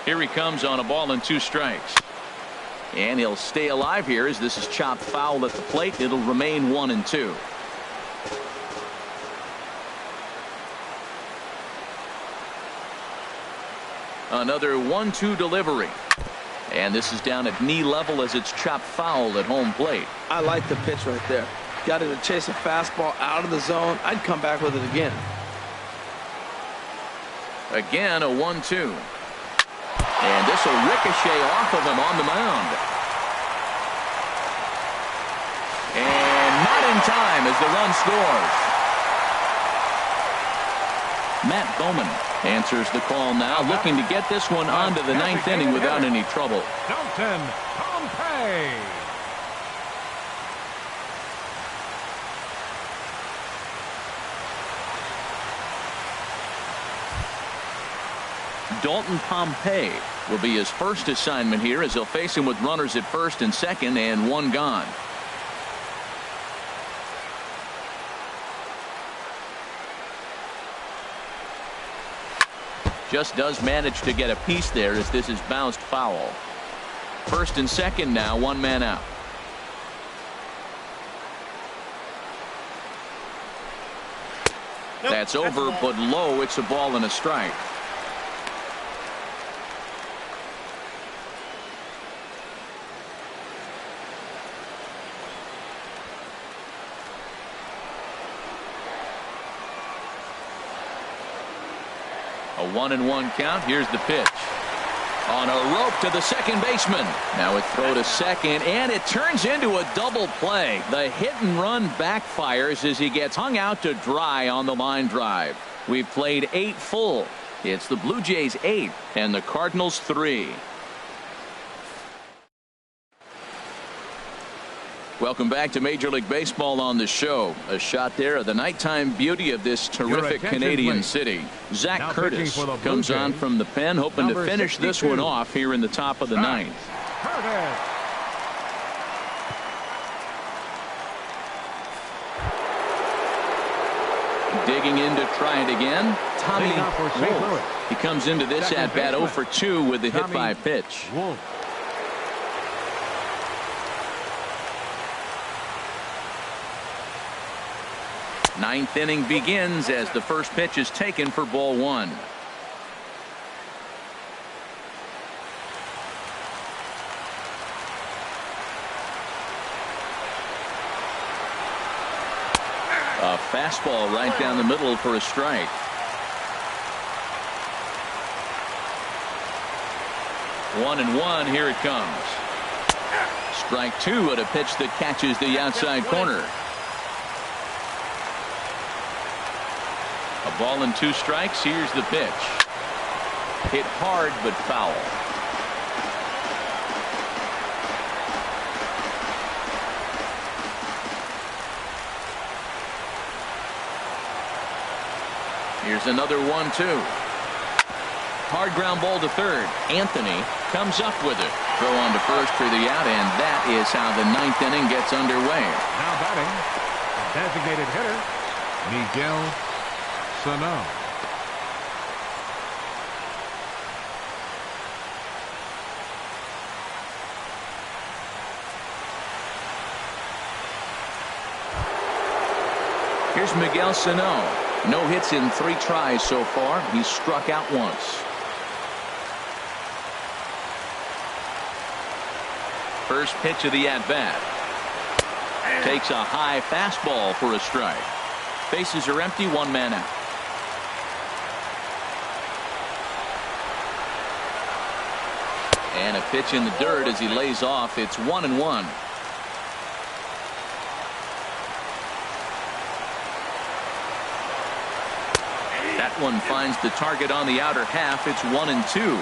Here he comes on a ball and 2 strikes. And he'll stay alive here as this is chopped foul at the plate. It'll remain 1-2. Another 1-2 delivery. And this is down at knee level as it's chopped foul at home plate. I like the pitch right there. Got him to chase a fastball out of the zone. I'd come back with it again. Again, a 1-2. And this will ricochet off of him on the mound. And not in time as the run scores. Matt Bowman answers the call now, looking to get this one onto the 9th inning without any trouble. Dalton Pompey. Dalton Pompey will be his first assignment here as he'll face him with runners at first and second and 1 gone. Just does manage to get a piece there as this is bounced foul. First and second now, 1 man out. That's over, but low. It's a ball and a strike. A 1-1 count. Here's the pitch. On a rope to the second baseman. Now a throw to second, and it turns into a double play. The hit and run backfires as he gets hung out to dry on the line drive. We've played 8 full. It's the Blue Jays 8 and the Cardinals 3. Welcome back to Major League Baseball on the show. A shot there of the nighttime beauty of this terrific Canadian city. Zach Curtis comes on from the pen, hoping to finish this one off here in the top of the ninth. Digging in to try it again, Tommy Wolf. He comes into this at bat 0 for 2 with the hit by pitch. Ninth inning begins as the first pitch is taken for ball 1. A fastball right down the middle for a strike. One and one, here it comes. Strike 2 at a pitch that catches the outside corner. A ball and 2 strikes. Here's the pitch. Hit hard but foul. Here's another 1-2. Hard ground ball to third. Anthony comes up with it. Throw on to first for the out, and that is how the ninth inning gets underway. Now batting, a designated hitter, Miguel Sano. Here's Miguel Sano. No hits in 3 tries so far. He's struck out once. First pitch of the at-bat. Takes a high fastball for a strike. Bases are empty, 1 man out. And a pitch in the dirt as he lays off. It's 1-1. That one finds the target on the outer half. It's 1-2.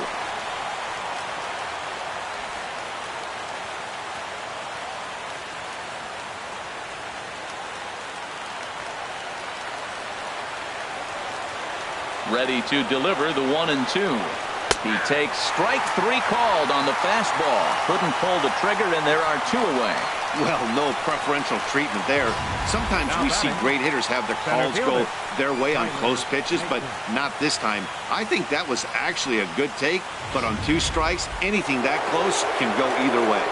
Ready to deliver the 1-2. He takes strike 3 called on the fastball. Couldn't pull the trigger, and there are 2 away. Well, no preferential treatment there. Sometimes we see great hitters have their calls go their way on close pitches, but not this time. I think that was actually a good take, but on 2 strikes, anything that close can go either way.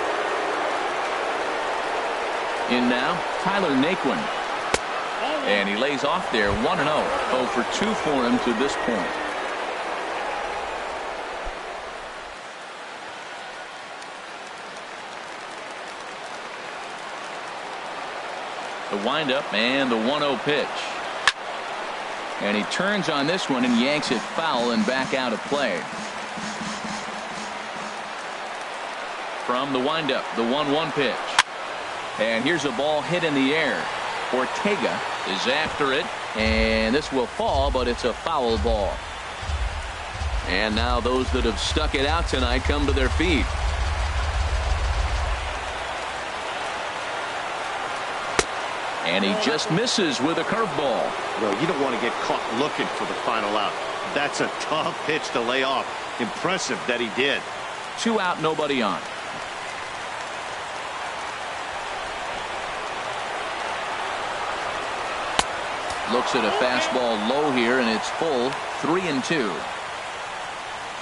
In now, Tyler Naquin. And he lays off there, 1-0. 0 for 2 for him to this point. The windup and the 1-0 pitch. And he turns on this one and yanks it foul and back out of play. From the windup, the 1-1 pitch. And here's a ball hit in the air. Ortega is after it, and this will fall, but it's a foul ball. And now those that have stuck it out tonight come to their feet. And he just misses with a curveball. Well, you don't want to get caught looking for the final out. That's a tough pitch to lay off. Impressive that he did. 2 out, nobody on. Looks at a fastball low here, and it's full. 3-2.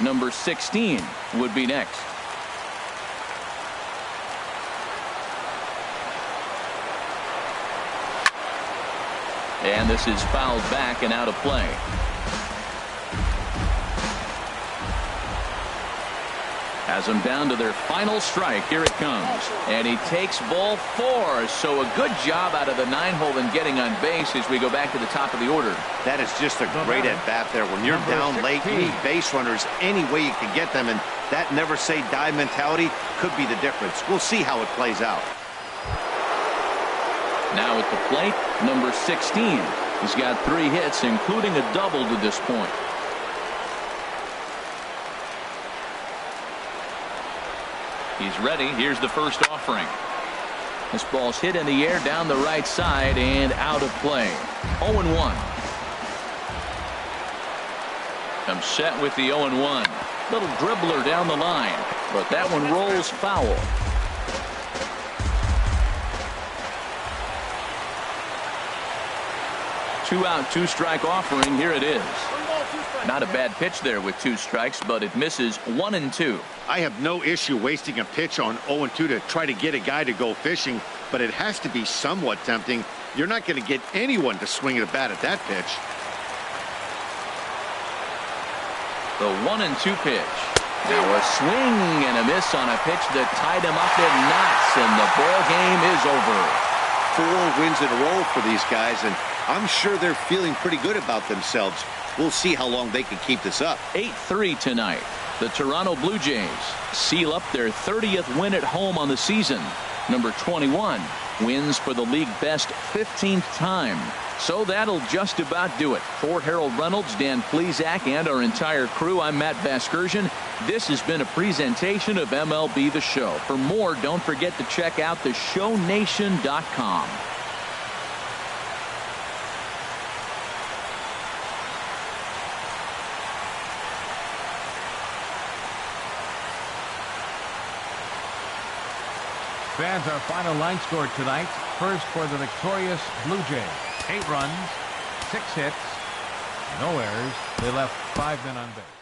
Number 16 would be next. And this is fouled back and out of play. Has them down to their final strike. Here it comes. And he takes ball 4. So a good job out of the 9-hole in getting on base as we go back to the top of the order. That is just a great at-bat there. When you're down late, you need base runners any way you can get them. And that never say die mentality could be the difference. We'll see how it plays out. Now at the plate, number 16. He's got 3 hits, including a double to this point. He's ready. Here's the first offering. This ball's hit in the air down the right side and out of play. 0-1. I'm set with the 0-1. Little dribbler down the line, but that one rolls foul. 2-out, 2-strike offering. Here it is. Not a bad pitch there with 2 strikes, but it misses 1-2. I have no issue wasting a pitch on 0-2 to try to get a guy to go fishing, but it has to be somewhat tempting. You're not going to get anyone to swing at a bat at that pitch. The 1-2 pitch. Now a swing and a miss on a pitch that tied him up in knots, and the ball game is over. 4 wins in a row for these guys, and I'm sure they're feeling pretty good about themselves. We'll see how long they can keep this up. 8-3 tonight. The Toronto Blue Jays seal up their 30th win at home on the season. Number 21 wins for the league best 15th time. So that'll just about do it. For Harold Reynolds, Dan Plesac, and our entire crew, I'm Matt Vasgersian. This has been a presentation of MLB The Show. For more, don't forget to check out theshownation.com. Fans, our final line score tonight. First for the victorious Blue Jays. 8 runs, 6 hits, no errors. They left 5 men on base.